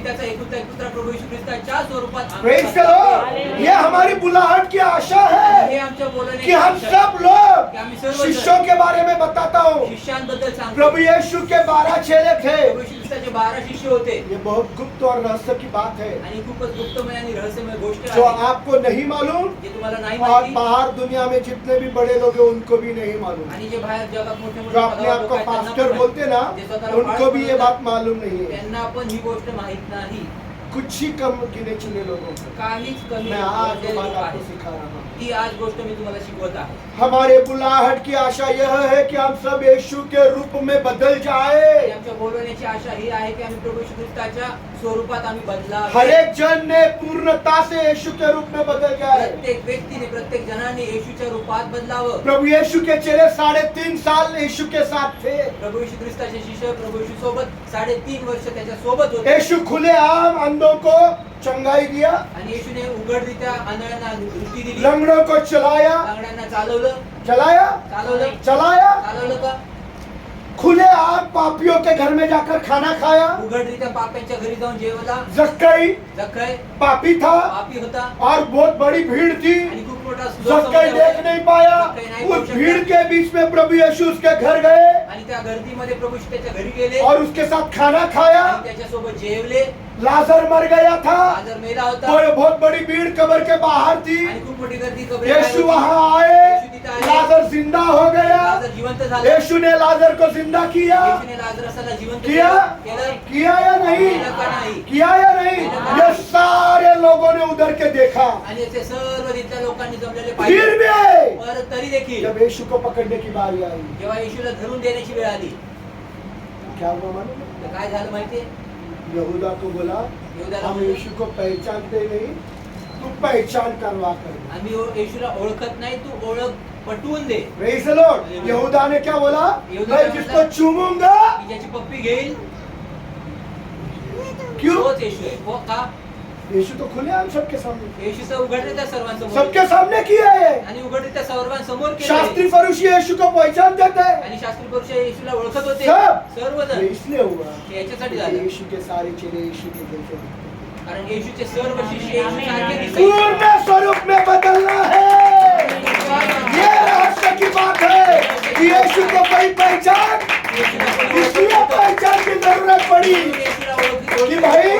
त्याचा एकुलता एक पुत्र प्रभू येशू ख्रिस्ताच्या स्वरूपात आम्ही प्रेज द लॉर्ड। ये हमारी बुलाहट की आशा हे है आमच्या बोलण्याची कि हम आशा आहे. सब लोग कि आम्ही सर्व शिष्यों के बारे में बताता हूँ। शिष्यांबद्दल सांगतो. प्रभु यीशु के 12 चेले थे। प्रभू येशू ख्रिस्ताचे 12 शिष्य होते. ये बहुत गुप्त और रहस्य की बात है आणि खूपच गुप्तमय आणि रहस्यमय गोष्ट जो आहे आपको नहीं मालूम जे तुम्हाला नाही और माहिती बाहर दुनिया में जितने भी बड़े लोग हैं उनको भी नहीं मालूम। आणि जे बाहेर जगात मोठे मोठे जो अपने आप को पास्टर बोलते ना उनको भी ये बात मालूम नहीं है। त्यांना पण ही गोष्ट माहित नाही. कुछ ही कम गिने चुने लोगों को काहीच कमी मैं आज जे वो बात लोक आपको आहेत. सिखा रहा हूँ। ती आज गोष्ट मी तुम्हाला शिकवत आहे. हमारे बुलाहट की आशा यह है कि हम सब यीशु के रूप में बदल आणि जाए। आमच्या बोलवण्याची आशा ही आहे की आम्ही प्रभू येशू ख्रिस्ताच्या स्वरूपात आम्ही बदलावे. हर एक जन ने पूर्णता से यीशु के रूप में बदल जाए। प्रत्येक व्यक्तीने प्रत्येक जनाने येशूच्या रूपात बदलावं. प्रभु यीशु के चेले 3.5 साल यीशु के साथ थे। प्रभू येशू ख्रिस्ताचे शिष्य प्रभु येशू सोबत 3.5 वर्ष त्याच्या सोबत होते. यीशु खुलेआम अंधों को चंगाई दिया, आणि येशूने उघडरित्या आंधळ्यांना दृष्टी दिली. लंगड़ों को चलाया, लंगड्यांना चालवलं. चलाया चालवलं का? खुलेआम पापियों के घर में जाकर खाना खाया। उघडरित्या पाप्यांच्या घरी जाऊन जेवला. जक्कई जक्कई पापी था पापी होता और बहुत बड़ी भीड़ थी। आणि खूप मोठा जक्कई देख नहीं पाया। उस भीड़ के बीच में प्रभु यीशु उसके घर गए आणि त्या गर्दीमध्ये प्रभू येशू त्याच्या घरी गेले और उसके साथ खाना खाया। आणि त्याच्यासोबत जेवले. लाजर मर गया था, लाजर मेला होता बहुत बड़ी भीड़ कब्र के बाहर थी। आणि खूप मोठी गर्दी कब्र यीशु वहां आए, लाजर जिंदा हो गया। लाजर जिवंत झाला. यीशु ने लाजर को जिंदा किया। येशूने लाजरसाला जिवंत किया केलं. किया या नहीं? केलं का नाही? किया या नहीं? ये सारे लोगों ने उधर के देखा। आणि ते सर्व तिथल्या लोकांनी जमलेले फिर पाहिले. भी परत तरी देखील जब यीशु को पकड़ने की बारी आई, जेव्हा येशूला धरून देण्याची वेळ आली क्या हुआ मालूम है? तर काय झालं माहितीये? यहूदा को बोला, यहूदाला हम म्हणले, यीशु को पहचानते नहीं, तू पहचान करवा कर। आम्ही येशूला ओळखत नाही, तू ओळख पटवून दे. Praise the Lord. यहूदा ने क्या बोला? यहूदा मैं ने जिसको बोला, चूमूंगा, की ज्याची पप्पी घेईल क्यों? तोच येशू आहे. हो का? यीशु तो खुलेआम सबके सामने, येशूचं उघडरित्या सर्वांसमोर सबके सामने किया है। आणि उघडरित्या सर्वांसमोर केलं. शास्त्री फरीसी यीशु को पहचान देते हैं। आणि शास्त्री पुरुष येशूला ओळखत होते सब। सर्वजण. ये इसलिए हुआ हे याच्यासाठी कि झालं यीशु के सारे चेले यीशु के जैसे दिखते हैं। कारण येशूचे सर्व शिष्य येशूसारखे दिसायचे. पूर्ण स्वरूप में बदलना है। ये रहस्य की बात है कि यीशु को कोई पहचान, इसलिए पहचान की जरूरत पड़ी कि भाई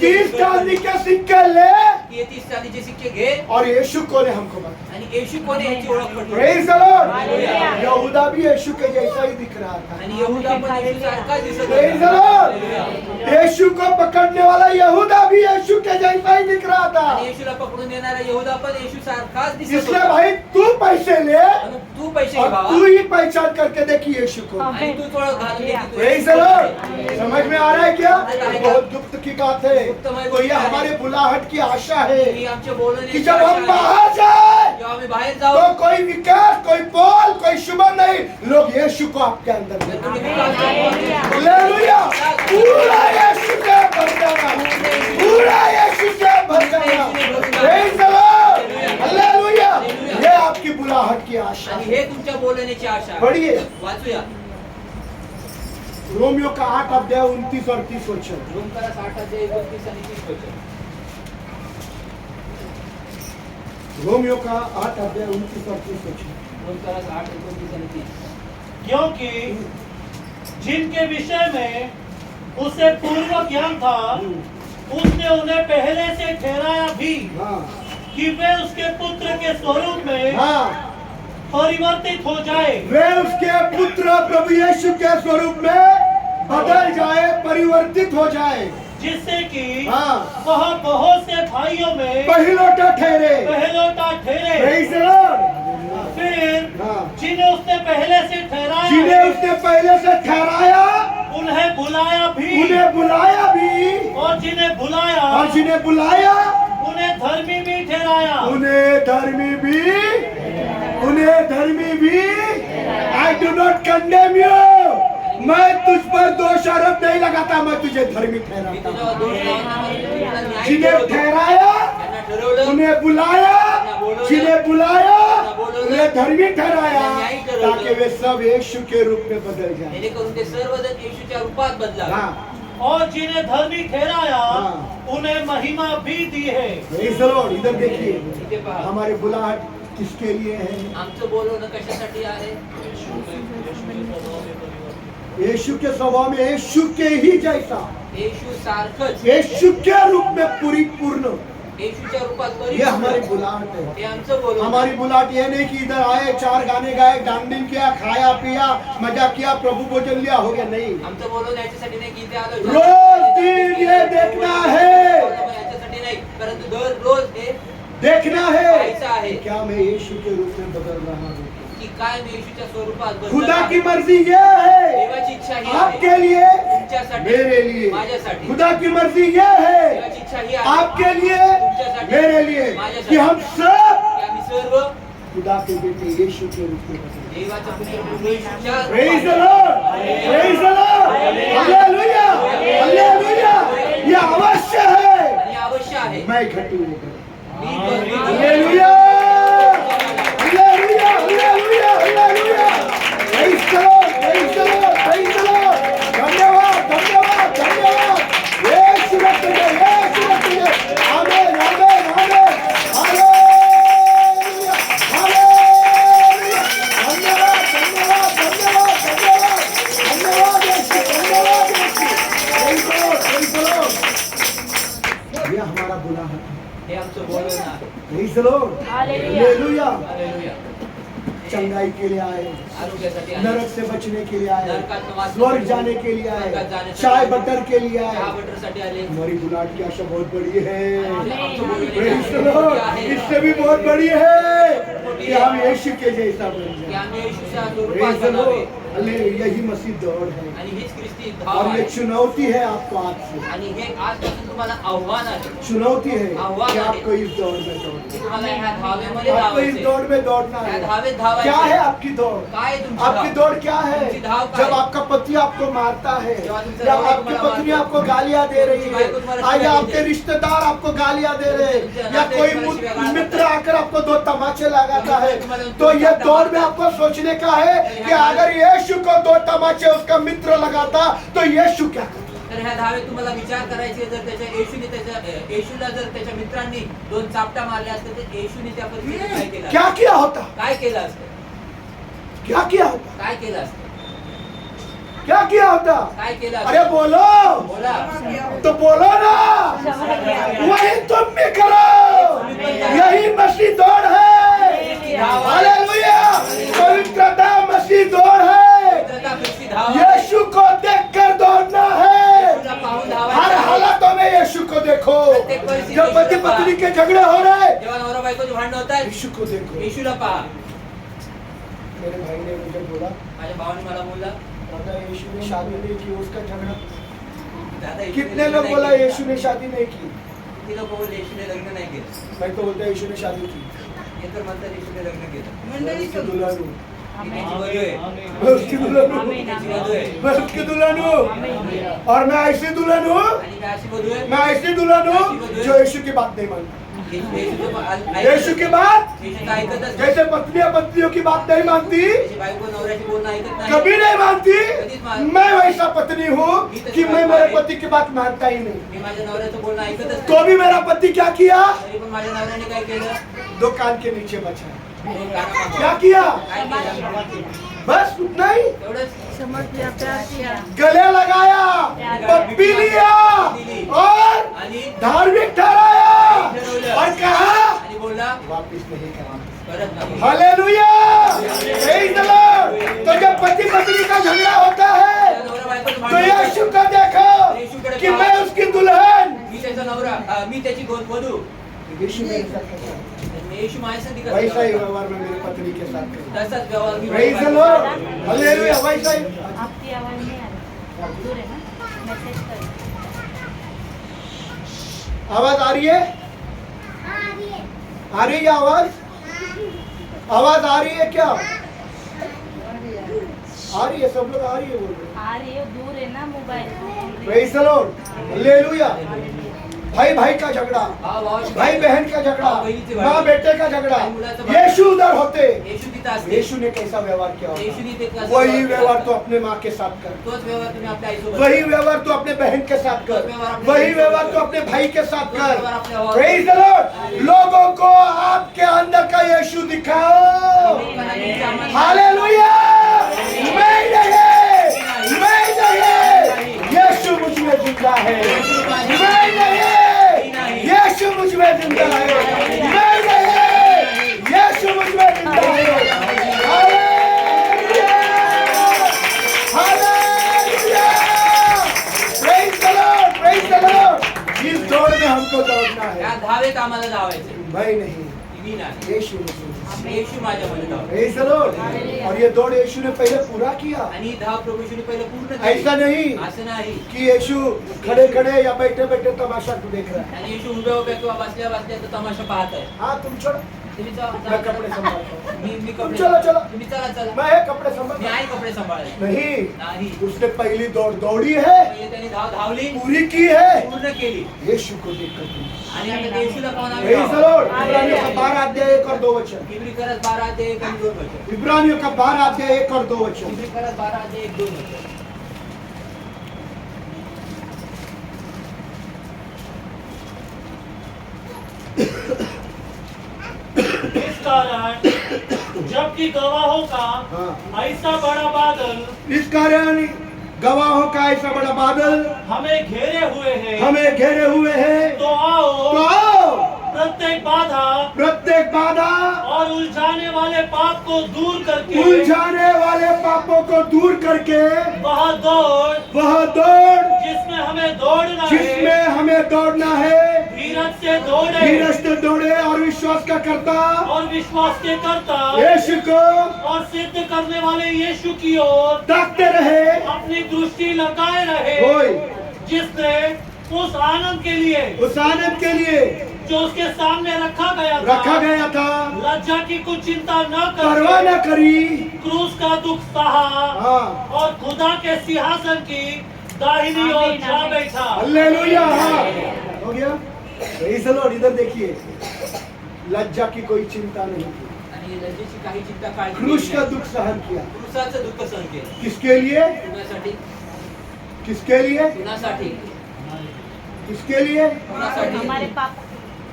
30 चांदी के सिक्के ले 30 चांदीचे सिक्के घे और यीशु को ने हमको बताया। आणि येशू कोण आहे याची ओळख पटवून दे. Praise the Lord. हालेलुया. यहूदा भी यीशु के जैसा ही दिख रहा था। आणि यहूदा पण येशूसारखाच दिसत प्रेज द होता. लॉर्ड। यीशु को पकड़ने वाला यहूदा भी यीशु के जैसा ही दिख रहा था। आणि येशूला पकडून देणारा यहूदा पण येशूसारखाच दिसत इसलिए होता. भाई तू पैसे ले म्हणून तू पैसे घे और बाबा तू ही पहचान करके देखी यीशु को। आणि तूच ओळख घालून दे की तू प्रेज द येशू लॉर्ड। समझ में आ रहा है क्या? बहुत गुप्त की बात है। तो ये हमारे बुलाहट की आशा है ही आमच्या कि बोलण्याची जब आशा हम आहे. बाहर जाए जेव्हा आम्ही बाहेर जाऊ तो कोई विकास, कोई पोल, कोई शुभ नहीं, लोग यीशु को आपके अंदर तर देखें। तुम्ही विकास करा. हालेलुया। पूरा यीशु से भर जाना, पूरा यीशु से भर जाना। Praise the Lord. हालेलुया। ये आपकी बुलाहट की आशा आणि है। हे तुमच्या बोलण्याची आशा आहे. पढ़िए वाचूया रोमियो का 8 अध्याय 29 और 30 वचन। रोमकरा 60 अध्याय 29 आणि 30 वचन. रोमियो का 8 अध्याय 29 और 30 वचन। रोमकरा 60 29 आणि 30. क्योंकि जिनके विषय में उसे पूर्व ज्ञान था उसने उन्हें पहले से ठहराया भी हाँ कि वे उसके पुत्र के स्वरूप में हाँ, परिवर्तित हो जाए, वे उसके पुत्र प्रभु यीशु के स्वरूप में बदल जाए, परिवर्तित हो जाए, जिससे कि हाँ वह बहुत से भाइयों में पहिलौठा ठहरे। पहलौठा ठहरे। Praise the Lord. फिर हाँ, जिन्हें उसने पहले से ठहराया जिन्हें उसने पहले से ठहराया उन्हें बुलाया भी, उन्हें बुलाया भी, और जिन्हें बुलाया और जिन्हें बुलाया उन्हें धर्मी भी ठहराया। उन्हें धर्मी भी, उन्हें धर्मी भी। I do not condemn you. मैं तुझ पर दोष आरोप नहीं लगाता, मैं तुझे धर्मी मी ठहराता तुझ्यावर हूं। दोष लावणार नाही, मी तुला न्याय जिन्हें ठरवतो. ठहराया त्यांना ठरवलं, उन्हें बुलाया, त्यांना बोलवलं, जिन्हें बुलाया त्यांना बोलवलं, उन्हें धर्मी ठहराया त्यांना न्यायी ठरवलं, ताकि वे सब यीशु के रूप में बदल जाए। जेणेकरून ते सर्वजण येशूच्या रूपात बदलावे. हाँ, और जिन्हें धर्मी ठहराया हाँ। उन्हें महिमा भी दी है। Praise the Lord। इधर देखिए, इथे पहा, हमारे बुलाहट किसके लिए है? आमचं बोलवणं कशासाठी आहे? यीशु के स्वभाव में यीशु के ही जैसा, येशू सारखंच, यीशु के रूप में पूर्ण, येशूच्या रूपात ये हमारी परिपूर्ण. बुलाहट है। हे आमचं बोलवणं. हमारी बुलाहट ये नहीं कि इधर आए, 4 गाने गाए, डांडिंग किया, खाया पिया, मजा किया, प्रभु भोजन लिया, हो गया। नहीं, आमचं बोलवणं याच्यासाठी नाही की इथे आलो, रोज दिन ये देखना है, याच्यासाठी नाही, परंतु दररोज हे देखना है पाहायचं आहे क्या मैं यीशु के रूप में बदल रहा हूँ। की काय मी येशूच्या स्वरूपात बदलत खुदा आहे. की मर्जी ये है देवाची इच्छा ही आहे, आपके लिए, तुमच्यासाठी, मेरे लिए। माझ्यासाठी. खुदा की मर्जी ये है देवाची इच्छा ही आहे, आपके लिए, तुमच्यासाठी, मेरे लिए, माझ्यासाठी. कि हम सब की आम्ही सर्व खुदा के बेटे यीशु के रूप में बदले। देवाच्या पुत्र येशूच्या Praise the रूपात. Lord, praise the Lord, hallelujah, hallelujah. ये अवश्य है, आणि अवश्य आहे, मैं घटू वो बढ़े। मी कमी करू. Hallelujah, hallelujah, hallelujah, hallelujah. Praise the Lord, praise the Lord, praise the Lord। धन्यवाद, धन्यवाद, धन्यवाद। यीशु रखते हैं, यीशु रखते हैं। आमीन, आमीन, आमीन। Hallelujah, hallelujah. धन्यवाद, धन्यवाद, धन्यवाद, धन्यवाद। धन्यवाद यीशु, धन्यवाद यीशु। Praise the Lord, praise the Lord। ये हमारा बुलाहट है। हे आमचं बोलवणं आहे. Praise the Lord, hallelujah. Hallelujah. चंगाई के लिए आए, आरोग्यासाठी आहे. नरक से बचने के लिए आए, नरकातनं वाचण्यासाठी, स्वर्ग जाने के लिए स्वर्गात आए, जाण्यासाठी, चाय बटर के लिए चहा आए। बटरसाठी आले. हमारी बुलाहट की आशा बहुत बड़ी है। आमचं बोलवणं Praise the आहे. Lord, इससे भी बहुत बड़ी है कि हम यीशु के जैसा बन की जाए। आम्ही येशूच्या Praise स्वरूपात the बनावे. Lord, hallelujah. यही मसीह दौड़ है आणि हीच ख्रिस्ती धाव और ये आहे. चुनौती है आपको आज से, आणि हे आजपासून तुम्हाला आव्हान आहे. चुनौती है आह्वान कि आहे. आपको इस दौड़ में दौड़ना की तुम्हाला ह्या धावेमध्ये है। आपको इस धावायचे. दौड़ में दौड़ना ह्या है। धावेत धावायचे. क्या है आपकी दौड़? काय तुमची आपकी धाव? दौड़ क्या है? तुमची धाव काय? जब आपका पति आपको मारता है, जेव्हा तुमचा या नवरा आपकी तुम्हाला पत्नी मारतो, आपको गालियां दे रही तुमची है, बायको तुम्हाला आज शिव्या आपके देते, रिश्तेदार आपको गालियां दे रहे हैं, तुमचे या नाते कोई तुम्हाला शिव्या गाळतात, मित्र आकर आपको 2 तमाचे लगाता है, तुम्हाला तो ये तुम्हाला दौड़ में आपको सोचने का है कि अगर यीशु को 2 तमाचे उसका मित्र लगाता तो यीशु क्या करता? तर ह्या धावेत तुम्हाला विचार करायचे, जर त्याच्या येशूला जर त्याच्या मित्रांनी 2 चापटा मारल्या असते तर येशूने त्या परिस्थितीत काय केलं क्या असतं? किया होता? काय केलं असतं? क्या किया होता? काय केलं असतं? क्या किया होता? काय केलं अरे असतं? बोलो, बोला. तो बोलो ना, वही तुम भी करो। यही मसीह दौड़ है। हालेलुया, पवित्रता मसीह दौड़ है। पवित्रता ख्रिस्ती धाव आहे. यीशु को देखकर दौड़ना है। येशूला पाहून हर धावायचं आहे. हालातों में यीशु को देखो। प्रत्येक परिस्थितीत जब पति यीशुला पत्नी पहा. के झगड़े हो रहे, जेव्हा नवरा बायकोची भांडणं होत आहेत, यीशु को देखो। येशूला पहा. मेरे भाई ने मुझे बोला, माझ्या भावाने मला बोलला, दादा यीशु ने शादी नहीं की, उसका झगड़ा। दादा येशूने कितने लग्न लोग नाही बोला केलं. यीशु ने शादी नहीं की? किती लोक बोलले येशूने लग्न नाही केलं. मैं तो बोलता यीशु ने शादी की। हे तर म्हणतात येशूने लग्न केलं. मैं उसकी दुल्हन हूँ, ही त्याची वधू आहे. मैं उसकी दुल्हन हूँ, त्याची वधू आहे. मैं उसकी दुल्हन हूँ, और मैं ऐसी दुल्हन हूँ, आणि मी अशी वधू आहे. मैं ऐसी दुल्हन हूँ जो यीशु की बात नहीं मानती। येशूचं यीशु की बात, येशूचं ऐकतच नाही. जैसे पत्नियां पत्नियों की बात नहीं मानती, त्याची बायको नवऱ्याची बोलणं ऐकत नाही. कभी नहीं मानती, मैं वैसा पत्नी हूँ कि मैं मेरे पति की बात मानता ही नहीं। मी माझ्या नवऱ्याचं बोलणं ऐकतच नाही. तो भी मेरा पति क्या किया? तरी पण माझ्या नवऱ्याने काय केलं? 2 कान के नीचे बचा। दोन कानामागं. क्या किया? काय केलं? बस उतना ही। एवढंच. गले लगाया, पप्पी लिया और आणि धार्मिक ठहराया और कहा आणि बोलला वापिस नहीं करना। परत नाही. Hallelujah, praise the Lord. तो जब पति पत्नी का झगड़ा होता है नवरा बायकोचं तो भांडण होतं. यीशु को देखो कि मैं उसकी दुल्हन। मी त्याचा नवरा, मी त्याची वधू. यीशु मेरे साथ कैसा है? येशू माझ्यासाठी कसं वैसा ही करतो? व्यवहार में मेरे पत्नी के साथ करूं। तसाच व्यवहार मी प्रेज द माझ्या लॉर्ड, बायकोशी हालेलुया, वैसा ही। आपकी आवाज नहीं आ रही, दूर है ना, मैसेज कर। आवाज आ रही है? आ रही है आवाज? आवाज आ रही है क्या? आ रही है, सब लोग आ रही है बोल रहे हैं। आ रही है, दूर है ना mobile. Praise the Lord, hallelujah. भाई भाई का झगड़ा, भाव भावाशी भाई बहन का झगड़ा, भाव बहिणीचे भांडण, माँ बेटे का झगड़ा, आई मुलाचं भांडण. यीशु उधर होते, येशू तिथं असते. यीशु ने कैसा व्यवहार किया येशूने ते होगा? कसं वही व्यवहार व्यवहार केला? तो अपने माँ के साथ कर, तोच व्यवहार तुम्ही आपल्या आईसोबत वही करा. व्यवहार तो अपने बहन के साथ कर, वही व्यवहार तो अपने भाई के साथ कर। Praise the Lord. लोगों को आपके अंदर का यीशु दिखाओ। हालेलुया। मैं नहीं, यीशु मुझ में जिंदा है। मैं नहीं, यीशु मुझ में जिंदा है। मैं नहीं, यीशु मुझ में जिंदा है। Hallelujah, hallelujah. Praise the Lord, praise the Lord. इस दौड़ में हमको दौड़ना या है। धावेत आम्हाला धावायचे. मैं नहीं, मी नाही. यीशु मुझ में। येशू माझ्यामध्ये धाव. Praise the Lord. और ये दौड़ यीशु ने पहले पूरा किया। आणि ही धाव प्रभू येशूने पहिलं पूर्ण केली. ऐसा नहीं असं नाही कि यीशु खड़े खड़े या बैठे बैठे तमाशा को देख रहा है। आणि येशू उभ्या उभ्या किंवा बसल्या बसल्या तर तमाशा पाहत आहे. हाँ तुम छोड़ो, तुम्ही मैं कपडे संभाळतो. मी तुम कपडे चलो चलो, तुम्ही चला चला. मैं है कपडे मी संभाल आहे कपडे सांभाळायचे. नहीं। नाही. उसने पहली दौड़ दौड़ी है, पहिले त्यांनी धाव धावली, पूरी की है, पूर्ण केली. यीशु को देखकर की। आणि आता ते येशूला पाहून आम्ही Praise the Lord. इब्रानियों का 12 अध्याय 1 और 2 वचन। इब्री करत 12 अध्याय 1 आणि 2 वचन. इब्रानियों का 12 अध्याय 1 और 2 वचन। इब्री करत 12 अध्याय 1 2 वचन. इस कारण जबकि गवाहों का हाँ। ऐसा बड़ा बादल इस कारण गवाहों का ऐसा बड़ा बादल हमें घेरे हुए है, हमें घेरे हुए हैं, तो आओ तो आओ प्रत्येक बाधा प्रत्येक बाधा और उलझाने वाले पाप को दूर करके उलझाने वाले पापों को दूर करके वह दौड़ वह दौड़ जिसमें हमें दौड़ना जिसमें है, हमें दौड़ना है, धीरज से दौड़े धीरज से दौड़े और विश्वास का करता और विश्वास के करता यीशु को और सिद्ध करने वाले यीशु की ओर ताकते रहे। अपनी दृष्टि लगाए रहे, होय, जिसने उस आनंद के लिए उस आनंद के लिए जो उसके सामने रखा रखा गया था, लज्जा की कुछ चिंता न परवाह कर न करी। क्रूस का दुख सहा हाँ, और खुदा के सिंहासन की दाहिनी ओर जा बैठा। हालेलुया। हाँ, हो गया। Praise the Lord. इधर देखिए, लज्जा की कोई चिंता नहीं की, आणि लज्जेची काही चिंता काळजी क्रूस केली का नाही. दुख सहन किया। क्रूसाचं दुःख सहन केलं. किसके लिए? कुणासाठी? किसके लिए? कुणासाठी? किसके लिए? कुणासाठी? हमारे पाप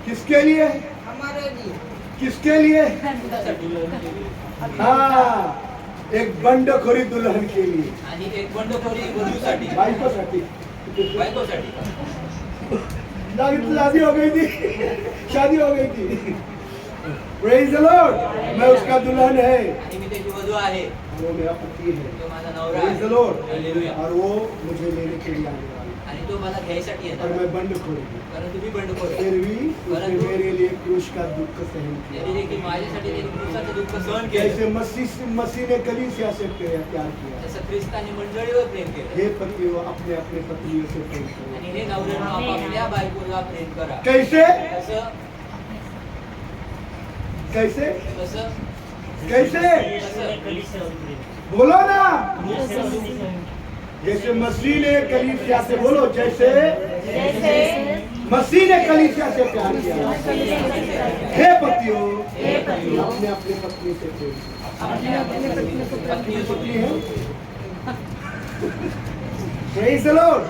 किसके लिए? किसके लिए? कुणासाठी? हाँ, एक बंडखोरी दुल्हन के लिए, आणि एक बंडखोरी वधूसाठी, बायकोसाठी। बायकोसाठी. शादी हो गई थी, शादी हो गई थी। Praise the Lord. मैं उसका दुल्हन है आणि मी त्याची वधू आहे. और वो मेरा पति है। तो माझा नवरा Praise the आहे. Lord. हालेलुया. और वो मुझे लेने के लिए आने वाला है। आणि तो मला घ्यायसाठी और येणार. मैं बंडखोर हूँ। कारण तुम्ही बंडखोर आहे. फिर भी उसने मेरे लिए क्रूस का दुख सहन किया। त्याने देखील माझ्यासाठी त्यांनी क्रूसाचं दुःख सहन केलं. जैसे मसीह ने कलीसिया से प्यार किया। तसं ख्रिस्ताने मंडळीवर प्रेम केलं. हे पतियों अपने अपने पत्नियों से प्रेम करो। आणि हे नवऱ्यानं आपापल्या बायकोला प्रेम करा. कैसे? कसं? कैसे? कसं? कैसे? कसं? बोलो ना। जैसे मसीह ने कलीसिया से, बोलो जैसे मसीह ने कलीसिया से प्यार किया। हे पतियों अपने अपने पत्नी से प्रेम करो। पत्नी पत्नी है। Praise the Lord.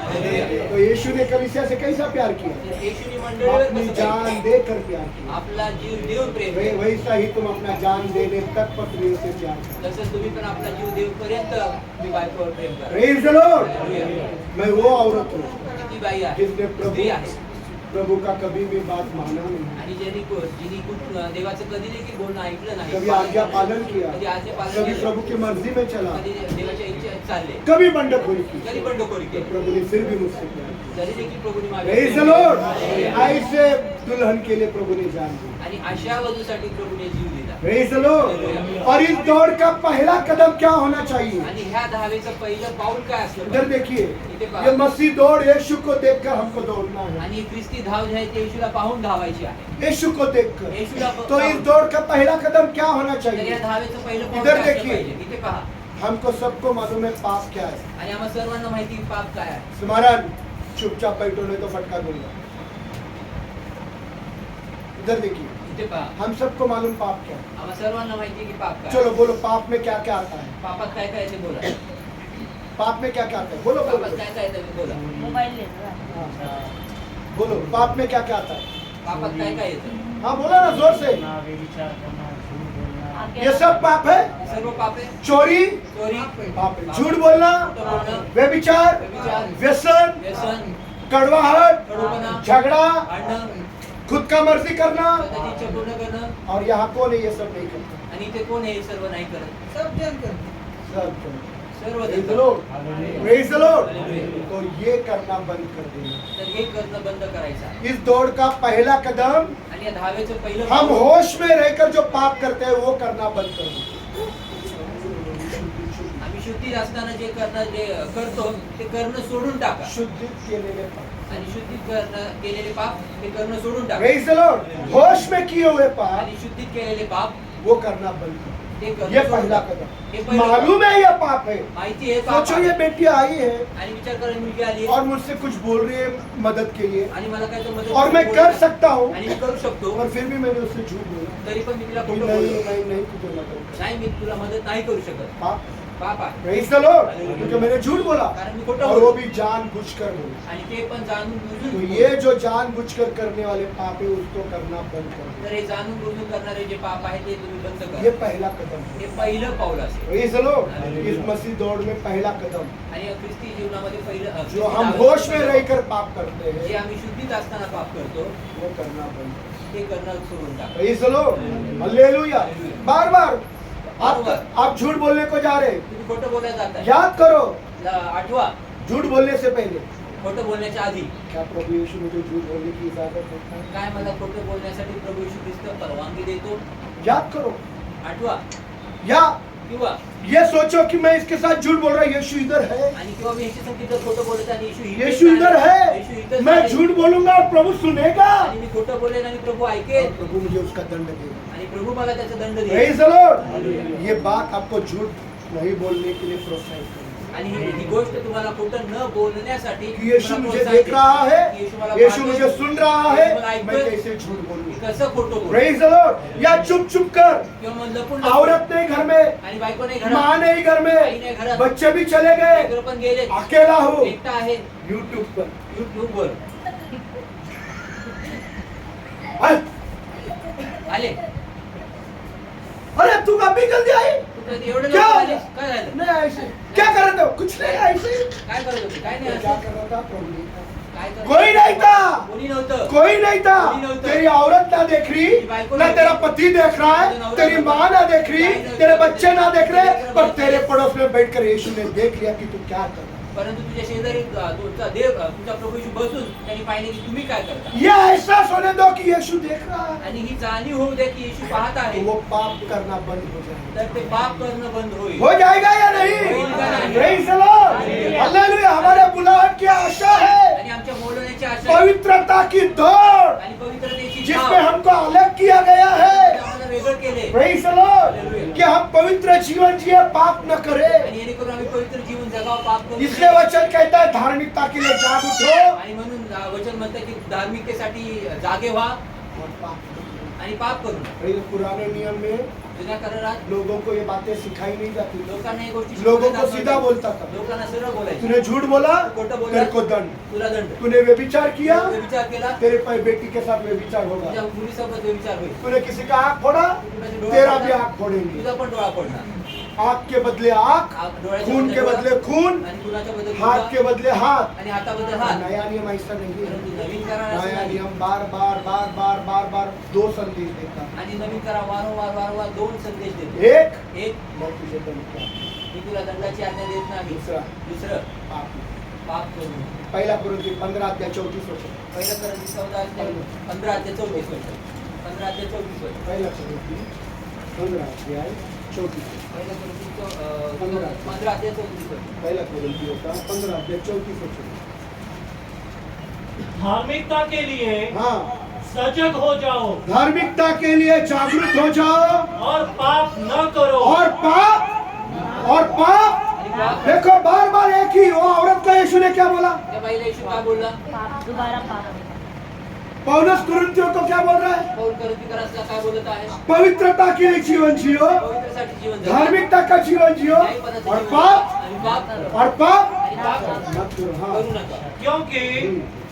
तो यीशु ने कलीसिया से कैसा प्यार किया? येशूने मंडळीवर अपनी कसं जान प्रेम देकर प्यार किया। केलं? आपला जीव देऊन प्रेम केलं. वैसा ही तुम अपना जान देने तक पत्नियों से प्यार करो। तसंच तुम्ही पण आपला जीव देऊपर्यंत तुम्ही बायकोवर प्रेम करा. Praise the Lord. हालेलुया. मैं वो औरत हूँ ती बाई आहे, जिसने स्त्री आहे. प्रभु का कभी भी बात माना नहीं, आणि जिने देवाचं कधी देखील बोलणं ऐकलं नाही. कभी आज्ञा पालन किया, कधी आज्ञा पालन कभी केलं. प्रभु की मर्जी में चला, कधी देवाच्या इच्छेत चालले. कभी बंडखोरी की, कधी बंडखोरी तो केली. प्रभु ने फिर भी मुझसे प्यार किया। तरी देखील प्रभूने Praise the Lord. ऐसे दुल्हन के लिए प्रभु ने जान दी। आणि अशा वधूसाठी प्रभूने जीव दिला. Praise the Lord. और इस दौड़ का पहला कदम क्या होना चाहिए? आणि ह्या धावेचं पहिलं पाऊल काय असलं इधर पाहिजे? देखिए, ये मसीह दौड़ यीशु को देखकर हमको दौड़ना है। आणि ख्रिस्ती धाव जी आहे ती येशूला पाहून धावायची आहे. यीशु को देखकर। येशूला तो इस दौड़ का पहला कदम क्या होना तर या चाहिए? धावेचं पहिलं पाऊल इधर काय असलं देखिए. पाहिजे? इथे पहा. हमको सबको मालूम है पाप क्या है। आणि आम्हा सर्वांना माहिती आहे पाप काय आहे. स्मरण, चुपचाप बैठो नहीं तो फटका दूंगा। इधर देखिए, इथे पहा, हम सबको मालूम पाप क्या है। आम्हा सर्वांना माहिती आहे की पाप काय. चलो बोलो, पाप में क्या क्या आता है? पापात काय काय येते बोला. पाप में क्या क्या आता है? बोलो बोलो पापात काय काय येते बोला. मोबाईल लेतो हाँ, बोलो, पाप में क्या क्या आता है? पापात काय काय येतं. हाँ बोला ना जोर से। ये सब पाप है। सर्व पाप आहे. चोरी चोरी, पाप है, झूठ बोलना, खोटं बोलणं, व्यभिचार, व्यभिचार, व्यसन, व्यसन, कड़वाहट, कडूपणा, झगड़ा, भांडणं, खुद का मर्जी करना। स्वतःची इच्छा पूर्ण करणं. और यहाँ कौन है ये सब नहीं करता? आणि इथे कोण हे सर्व नाही करत. सब सर्व Praise जण the Lord. Praise the Lord. Hallelujah. तो ये करना बंद कर देना। तर हे करणं बंद करायचं. इस दौड़ का पहला कदम, आणि या धावेचं पहिलं हम पाऊल, होश में रहकर जो पाप करते हैं वो करना बंद कर दो। आम्ही शुद्धीत असताना जे करणं जे करतो ते करणं सोडून टाका. शुद्धित केलेले पाप। आणि शुद्धीत करणं केलेले पाप ते करणं सोडून टाका. Praise the Lord. होश में किए हुए पाप आणि शुद्धीत केलेले पाप वो करना बंद कर ते दो। करणं ये सोडून पहला टाका. हे कदम। पहिलं मालूम है ये पाप है। पाप. माहिती आहे पाप सोचो ये आहे. बेटी आई है आणि विचार करायला मुलगी आली और मुझसे कुछ बोल रही है मदद के लिए, आणि मला काय तर मदत और मैं कर सकता हूँ, आणि मी करू शकतो. और फिर भी मैंने उससे झूठ बोला। तरी पण मी तिला कोई खोटं नहीं बोललो. नहीं नहीं तुझे मदद कर। नाही, मी तुला मदत नाही करू शकत. पाप। पाप आहे. Praise the Lord. क्योंकि मैंने झूठ बोला कारण मी खोटं और वो बोललो. भी जानबूझकर बोला। आणि ते पण जाणून तो बुजून ये जो जानबूझकर करने वाले पाप है उसको करना बंद कर तर हे जाणून बुजून करणारे जे पाप आहे ते तुम्ही बंद दो। करा. ये पहला कदम है। हे पहिलं पाऊल असेल. Praise the Lord. Hallelujah. इस मसीह दौड़ में पहला कदम आणि ख्रिस्ती जीवनामध्ये पहिलं जो हम होश में रहकर पाप करते जे हैं आम्ही शुद्धीत असताना पाप करतो वो करना बंद कर ते करणं सोडून टाका. दो। Praise the Lord. Hallelujah. बार बार आप झूठ बोलने को जा रहे हैं, तुम्ही खोटं बोलायला जाताय. याद करो आठवा, झूठ बोलने से पहले खोटं बोलण्याच्या आधी क्या प्रभु यीशु मुझे झूठ बोलने की इजाजत देता है? काय मला खोटं बोलण्यासाठी प्रभू येशू ख्रिस्त परवानगी देतो. याद करो। आठवा, या किंवा ये सोचो कि मैं इसके साथ झूठ बोल रहा हूँ, यीशु इधर है, आणि किंवा मी ह्याच्या संगीत खोटं बोलत आणि यीशु इधर येशू है, इथंच मैं आहे. झूठ बोलूंगा और प्रभु सुनेगा आणि मी खोटं बोलेन आणि प्रभू और ऐकेल प्रभु मुझे उसका दंड देगा। आणि प्रभू मला त्याचा दंड देईल. Praise the Lord. ये बात आपको झूठ नहीं बोलने के लिए प्रोत्साहित करेगी। आणि ही गोष्ट तुम्हाला खोटं न बोलण्यासाठी कि यीशु मला मुझे प्रोत्साहित देख रहा करते. है, येशू मला यीशु पाहतोय, मुझे सुन रहा येशू मला है, मैं ऐकतोय. कैसे झूठ बोलूं? मी कसं खोटं बोलू Praise the Lord. या चुप चुप कर, किंवा मग लपून औरत नहीं घर में, आणि बायको नाही माँ घरात, नहीं घर आई नाही में, घरात, बच्चे भी चले गए, लेकरं पण गेले, अकेला हूँ एकटा आहे यूट्यूब पर। YouTube वर अरे आले. अरे तू अभी जल्दी आई? तू कधी एवढं क्या? लवकर आलीस? काय झालं? नहीं ऐसे क्या कर रहे थे? कुछ नहीं ऐसे। काय करत होती? काय नाही क्या असं. कर रहा था? प्रभु नहीं था। काय करत कोई नहीं था, कोणी नव्हतं. कोई नहीं था। कोई नव्हतं. तेरी औरत ना देख रही, ना तेरा पति देख रहा है, तेरी माँ ना देख रही, तेरे बच्चे ना देख रहे, पर तेरे पड़ोस में बैठकर यीशु ने देख लिया कि तू क्या कर रहा है। परंतु तुझ्या शेजारी तुमचा देव तुमचा प्रभू येशू बसून त्यांनी पाहिले की तुम्ही काय करता. ये एहसास होने दो कि यीशु देख रहा है, आणि ही जाणीव होऊ दे की येशू पाहत तो आहे. वो पाप करना बंद हो जाएगा। तर ते पाप करणं बंद होईल. हो जाएगा या नहीं? Praise the Lord. हालेलुया। हमारे बुलाहट की आशा है, आणि आमच्या बोलण्याची आशा आहे. पवित्रता की दौड़ आणि पवित्रतेची जिसमें धाव. हमको अलग किया गया है। आम्हाला वेगळं केले. Praise the Lord. कि हम पवित्र जीवन जिए, पाप न करें। आणि जेणेकरून आम्ही पवित्र जीवन जगावं, पाप करू इसलिए नये. वचन कहता है धार्मिकता के लिए जाग उठो आणि म्हणून वचन म्हणतं की धार्मिकतेसाठी जागे व्हा और पाप करो। आणि पाप करू नये. भाई पुराने नियम में जुन्या करारात लोगों को ये बातें सिखाई नहीं जाती, लोकांना ही गोष्टी लोगों शिकवल्या को जात सीधा नव्हत्या. बोलता था, लोकांना सरळ बोलायचं. तूने झूठ बोला खोटं बोलला, तेरे को दंड, तुला दंड. तूने व्यभिचार किया विचार केला, तेरे पर बेटी के साथ व्यभिचार तुझ्या होगा, मुलीसोबत विचार होईल. तूने किसी का आँख फोड़ा कुणाचे डोळा तेरा भी फोडणार, आँख फोड़ेंगे। तुझा पण डोळा फोडणार. आँख के बदले आँख, डोळ्याच्या खून के डोळा, बदले खून, आणि कुणाच्या बदल हाथ के बदले हाथ। आणि हाताबद्दल हात. नया नियम ऐसा नहीं परंतु है। नवीन करार असं नया नाही. नियम बार बार बार बार बार बार दो संदेश देता है। आणि नवीन करा वारंवार वारंवार दोन संदेश देतो. एक, एक, मैं तुझे दंड क्या, मी तुला दंडाची आज्ञा देत नाही. दूसरा, दुसरं, पाप। पाप करू नये. पहला कुरिन्थी 15:34 वचन। पहिलं करंती 15:34 वचन. 15:34 वचन. पहिला कुरिन्थी 15:34 पहिलं करंती 15:34 वचन. पहिला कुरिन्थी होता 15:34 वचन। धार्मिकता के लिए हाँ, सजग हो जाओ धार्मिकता के लिए जागरूक हो जाओ और पाप न करो। और पाप आणि पाप, देखो बार बार एक ही, वो औरत का यीशु ने क्या बोला? त्या बाईला येशू काय बोलला? पाप दोबारा पाप पौलुस कुरिन्थियों को क्या बोल रहा है? पौल कोरिन्थीकरासला काय बोलत आहे? पवित्रता के लिए जीवन जियो, पवित्रसाठी जीवन जगा. धार्मिकता का जीवन जियो, न्यायपणाचं और जीवन पाप जगा. आणि पाप करा. और पाप आणि पाप करा. मत करो. हाँ, करू नका. क्योंकि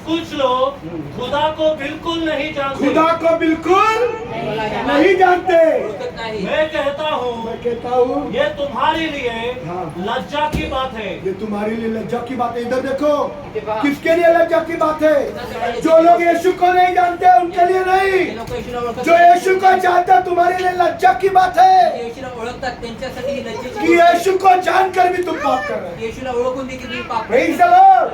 कुछ लोग खुदा को बिल्कुल नहीं जानते। खुदा को बिल्कुल नहीं जानते। ओळखत नाही. मैं कहता हूँ मैं कहता हूँ ये तुम्हारे लिए हाँ। लज्जा की बात है। ये तुम्हारे लिए लज्जा की बात है। इधर देखो, इथे पहा. किसके लिए लज्जा की बात है? जो लोग यीशु को नहीं जानते उनके लिए जे नहीं, लोक येशूला ओळखत जो यीशु को जानते हैं तुम्हारे लिए लज्जा की बात है जे येशूला ओळखतात त्यांच्यासाठी ही लज्जेची कि गोष्ट आहे. यीशु को जानकर भी तुम पाप कर रहे हो। येशूला ओळखून देखील तुम्ही पाप Praise the Lord.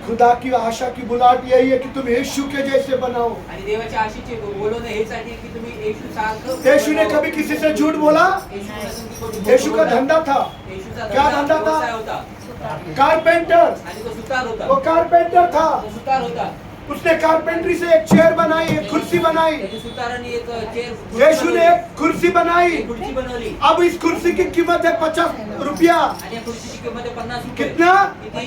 खुदा की आशा की बुलाहट यही है कि तुम यीशु के जैसे बनाओ। आणि देवाच्या आशीचे बोलवणं हेच आहे की तुम्ही येशू सारखं यीशु ने कभी किसी से झूठ बोला? यीशु का धंधा था, येशूचा क्या धंदा था? व्यवसाय होता कारपेंटर। आणि तो सुतार वो होता. कारपेंटर था। तो सुतार होता. उसने कारपेंट्री से एक चेयर बनाई, एक कुर्सी बनाई। त्याची सुताराने एक चेअर यीशु ने एक कुर्सी बनाई। खुर्ची बनवली अब इस कुर्सी की कीमत है 50 रुपया। आणि या खुर्चीची किंमत आहे 50 रुपये. कितना? किती?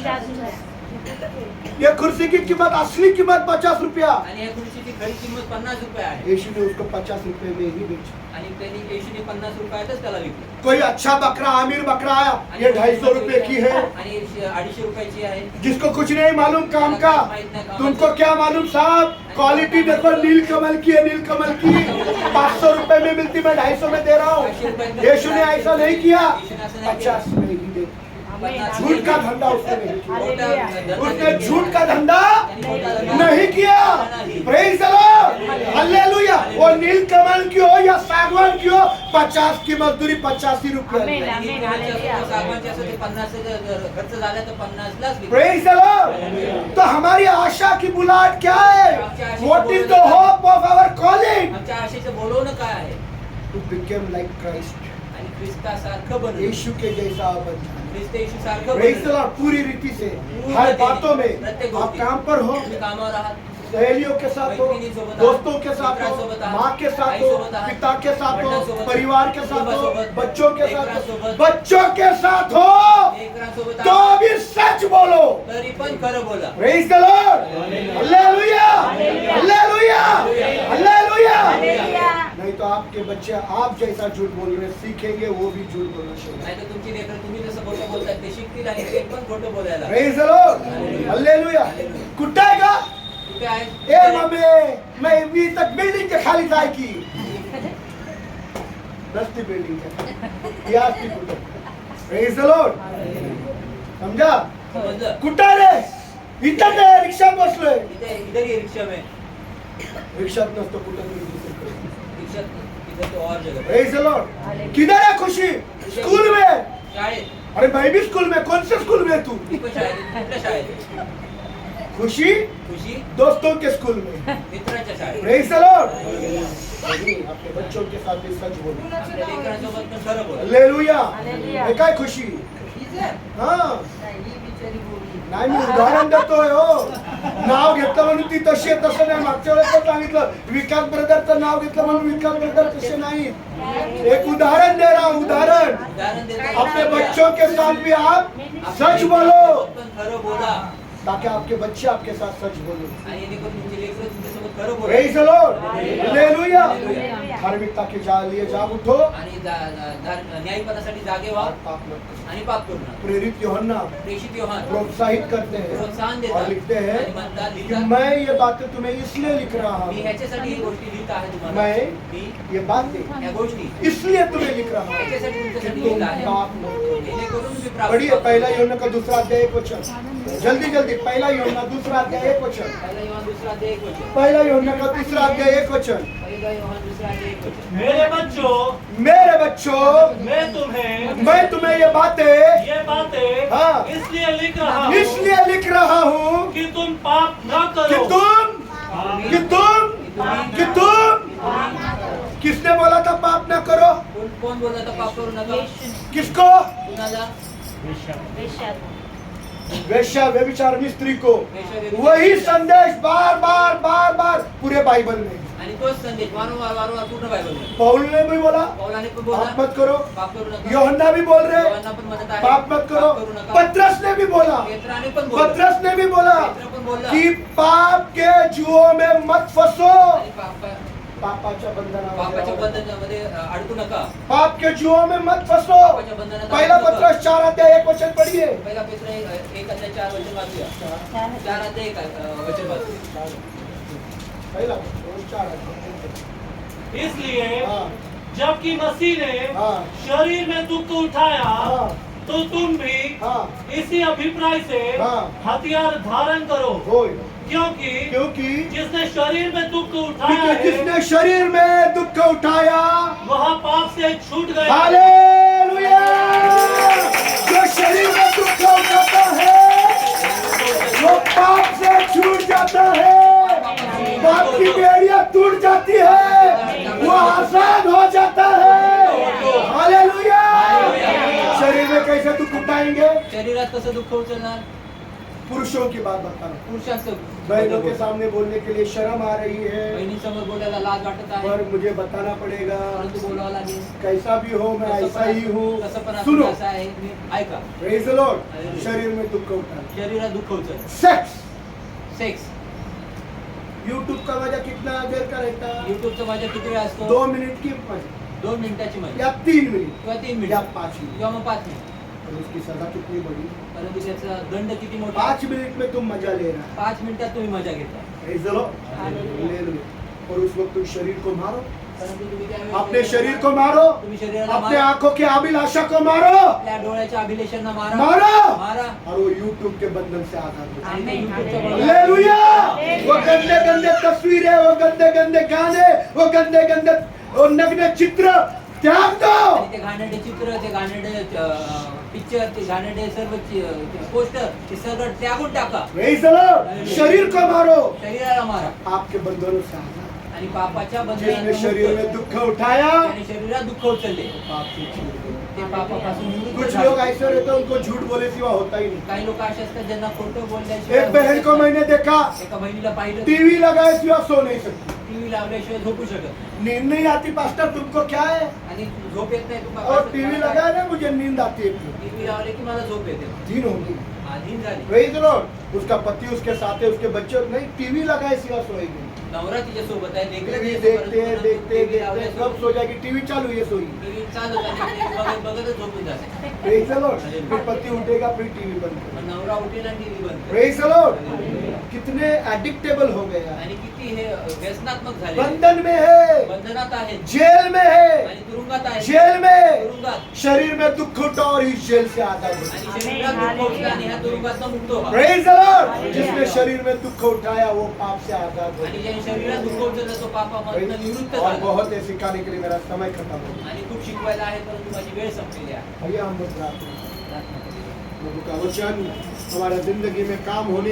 ये कुर्सी की कीमत, असली कीमत 50 रुपया। आणि या खुर्चीची खरी किंमत 50 रुपये आहे. यीशु ने उसको 50 रुपए में ही बेचा। आणि त्यांनी येशूने 50 रुपयातच त्याला विकलं. कोई अच्छा बकरा, आमिर बकरा आया, ये 250 रुपए की है। आणि 250 रुपयाची आहे. जिसको कुछ नहीं मालूम काम का, तुमको क्या मालूम साहब? क्वालिटी देखो, नीलकमल की है, नीलकमल की 500 रुपए में मिलती, मैं 250 में दे रहा हूँ। यीशु ने ऐसा नहीं किया, 50 में ही दे। झूठ का धंधा उसने नहीं किया। उसने झूठ का धंधा नहीं किया। Praise the Lord, hallelujah. वो नीलकमल की हो या सागवान की हो, 50 की मजदूरी 85 रुपये। सागवानची असं ते 50 खर्च झाला तर 50 लाच विकलं. Praise the Lord. तो हमारी आशा की बुलाहट क्या है? What is the hope of our calling? आमच्या आशेचं बोलवणं काय आहे? To become like Christ. आणि ख्रिस्तासारखं बनणं. यीशु के जैसा बन जाना। ख्रिस्त येशूसारखं प्रेज द बनणं. लॉर्ड। पूरी रीति से, हर बातों में प्रत्येक आप गोष्टी. काम पर हो, तुम्ही कामावर आहात. सहेलियों के साथ हो, दोस्तों के साथ हो, माँ के साथ हो, पिता के साथ हो, परिवार के साथ हो, बच्चों के साथ हो, बच्चों के साथ हो, लेकरांसोबत तो आहात. भी सच बोलो। तरी पण खरं बोला. Praise the Lord, hallelujah, hallelujah, hallelujah. नहीं तो आपके बच्चे आप जैसा झूठ बोल रहे सीखेंगे, वो भी झूठ बोलना शुरू। नाही तर तुमची लेकरं तुम्ही जसं खोटं बोलताय ते शिकतील आणि ते पण खोटं बोलायला. Praise the Lord, hallelujah. कुठं आहे का? कुठे आहे? ए मम्मी, मैं मी तक बिल्डिंग के खाली जाय की नसती बिल्डिंग या असती कुठं? प्रेज द लॉर्ड, समजा? समजलं? कुठं रे? इथं ते रिक्षात बसलोय। इधर ये रिक्षा में. रिक्षात नसतो कुठं तरी दुसरीकडे। रिक्षात इधर तो और जगह. Praise the Lord. किधर है खुशी? स्कूल में। शाळेत. अरे मैं भी स्कूल में। कौन से स्कूल में तू? ती पण शाळेत. कुठल्या शाळेत? खुशी खुशी दोस्तों के स्कूल में। मित्राच्या शाळेत. Praise the Lord. अपने बच्चों के साथ भी सच बोलो। आपल्या लेकरांसोबत पण खरं बोला. हालेलुया। हालेलुया। हे काय खुशी? हाँ, नाही मी उदाहरण देतोय हो। नाव घेतलं म्हणून ती तशी आहे तसं नाही। मागच्या वेळेस पण सांगितलं, विकास ब्रदरचं नाव घेतलं म्हणून विकास ब्रदर तसे नाही। एक उदाहरण दे रहा हूं, उदाहरण। उदाहरण देतो. अपने बच्चों के साथ भी आप सच बोलो, पण खरं बोला. ताकि आपके बच्चे आपके साथ सच बोलो। आणि जेणेकरून तुमचे लेकरं तुमच्यासोबत खरं बोला. Praise the Lord, hallelujah. धार्मिकता के लिए जाग उठो आणि न्यायपणासाठी जागे व्हा और पाप मत करो। आणि पाप करू नका. प्रेरित यूहन्ना प्रेषित योहान प्रोत्साहित करते हैं प्रोत्साहन और देतात लिखते आणि हैं म्हणतात, कि लिहितात, मैं ये बातें तुम्हें इसलिए लिख रहा मी हूँ, ह्याच्यासाठी ही गोष्टी लिहित आहे तुम्हाला. मैं मी ये बातें या गोष्टी इसलिए तुम्हें लिख रहा हूँ ह्याच्यासाठी कि तुमच्यासाठी तुम लिहित आहे. पाप मत करो। जेणेकरून तुम्ही प्राप्त पढ़िए करा. पहला यूहन्ना का दूसरा अध्याय 1 वचन। जल्दी जल्दी, पहला यूहन्ना दूसरा अध्याय 1 वचन। पहिला योहान दुसरा अध्याय 1 वचन. पहला यूहन्ना का दूसरा अध्याय 1 वचन। पहिला योहान दुसरा अध्याय 1 वचन. मेरे बच्चों, मेरे बच्चों, मैं तुम्हें ये बातें ये बातें हाँ। इसलिए लिख रहा हूँ इसलिए लिख रहा हूँ कि तुम पाप न कि करो। तुम किसने बोला था पाप ना करो? कोण बोलला तर पाप करू नका? किसको? कुणाला? वेश्या, व्यभिचारिणी स्त्री को। वेश्या, व्यभिचारिणी वही संदेश बार बार बार बार पूरे बाइबल में। आणि तोच संदेश वारंवार वारंवार पूर्ण बायबलमध्ये पौल ने भी बोला पौलाने पण बोला पाप मत करो, पाप करू नका. यूहन्ना भी बोल रहे योहाना पण म्हणत आहे पाप मत करो, पाप करू नका. पतरस ने भी बोला, पेत्राने पण बोलला. पतरस ने भी बोला पेत्र पण बोलला. कि पाप के जुओं में मत फंसो, आणि पापाच्या पापाच्या बंधनामध्ये बंधनामध्ये अडकू नका. पाप के जुओं में मत फंसो। पापाच्या बंधनात पहला अडकू नका. पत्रस 4:1 पढ़िए। पहिला पेत्र 1:4 वचन वाचूया. 4:1 वचन वाचूया. पहला पत्रस 4:1। इसलिए हाँ। जबकि मसीह ने हाँ। शरीर में दुख उठाया हाँ। तो तुम भी हाँ। इसी अभिप्राय से हाँ। हथियार धारण करो, होय। क्योंकि जिसने शरीर में दुख उठाया क्योंकि है जिसने शरीर में दुख उठाया वह पाप से छूट गया। हालेलुया। जो शरीर में दुख उठाता है वो पाप से छूट जाता है, पाप की बेड़ियां टूट जाती है, वो आजाद हो जाता है। हालेलुया। शरीर में कैसे दुख उठाएंगे? शरीरात कसं दुःख उचलणार? पुरुषों की बात बता रहा हूं। पुरुषांचं बहनों के सामने बोलने के लिए शर्म आ रही है, बहिणीसमोर बोलायला लाज वाटत आहे, पर मुझे बताना पड़ेगा। परंतु बोलावं लागेल. कैसा भी हो मैं ऐसा ही हूँ। कसं पण सुनो, असं आहे. मी ऐका, प्रेज द लॉर्ड। शरीर में दुख उठाना, शरीरात दुःख उचल. सेक्स। सेक्स यूट्यूब का मजा कितना देर का रहता है? युट्यूबचा माझ्या किती वेळ असतो? 2 मिनट की मजा, 2 मिनिटाची मजा या 3 मिनट किंवा 3 या मिनिट 5 मिनट। किंवा मग 5 मिनिट. और उसकी सजा कितनी बड़ी? परंतु त्याचा दंड किती मोठा? 5 मिनट में तुम मजा ले रहा है। 5 मिनिटात तुम्ही मजा घेता. Praise the Lord. हालेलुया। और उस वक्त तुम शरीर को मारो, परंतु तुम्ही त्यावेळी अपने शरीर को मारो, तुम्ही शरीराला अपने मारा. आंखों की अभिलाषा को मारो, आपल्या डोळ्याच्या अभिलेषांना मारा. मारा। मारा. और वो यूट्यूब के बंधन से आजाद हो। आणि ते आमेन. YouTubeच्या हालेलुया। वो गंदे गंदे तस्वीरें, वो गंदे गंदे गाने, वो गंदे गंदे वो नग्न चित्र त्याग दो। आणि ते घाणेरडे चित्र, ते घाणेरडे पिक्चर, ते घाणेरडे सर्व पोस्टर, ते सगळं त्यागून टाका. Praise the Lord. शरीर को मारो, शरीराला मारा. आपके बंधनों से आजाद। आणि पापाच्या जिसने बंधनातून शरीर मुक्त. में दुख उठाया त्याने शरीरात दुःख उचलले. पाप से छूट गए। ते पापापासून मुक्त कुछ झाले. लोग ऐसे रहते हैं उनको झूठ बोले सिवा होता ही नहीं। काही लोक असे असतात ज्यांना खोटं बोलल्याशिवाय एक बहन को मैंने देखा, एका बहिणीला पाहिलं, टीवी लगाए सिवा सो नहीं सकती। टीव्ही लावल्याशिवाय झोपू शकत. नींद नहीं आती पास्टर, तुमको क्या है? आणि झोप येत नाही. और टीवी लगाए ना मुझे नींद आती है। टीव्ही लावले की मला झोप येते. दिन होगी। आधीन झाली. Praise the Lord. उसका पति उसके साथ है, उसके बच्चे नहीं, टीवी लगाए सिवा सोएगी। नवरा तिच्या सोबत आहे, लेकरं टीवी तिच्यासोबत देखते आहे, देखते टीव्ही देखते लावल्याशिवाय कब सो जाएगी? टीवी चालू ये सोई। टीव्ही चालू आणि ते बघत बघतच झोपून जाते. Praise the Lord. फिर पति उठेगा, फिर टीवी बंद मग करेगा। नवरा उठेल आणि टीव्ही बंद करेल. Praise the Lord. कितने एडिक्टेबल हो गया, आणि किती हे व्यसनात्मक झाले. बंधन में है, बंधनात आहेत जेल में है, आणि तुरुंगात आहेत. जेल में तुरुंगात शरीर में दुख उठा और इस जेल से आजाद हो। आणि शरीरात दुःख उठलं आणि ह्या तुरुंगातनं मुक्त व्हा. Praise the Lord. जिसने शरीर में दुख उठाया वो पाप से आजाद हो। आणि ज्याने शरीरात दुःख उचललं तो पापामधनं निवृत्त और झाला. बहुत है सिखाने के लिए, मेरा समय खत्म हो गया। आणि खूप शिकवायला आहे, परंतु माझी वेळ संपलेली आहे. भैया हम लोग प्रार्थना करें। प्रार्थना करूया. प्रभु का वचन हमारा जिंदगी में काम होने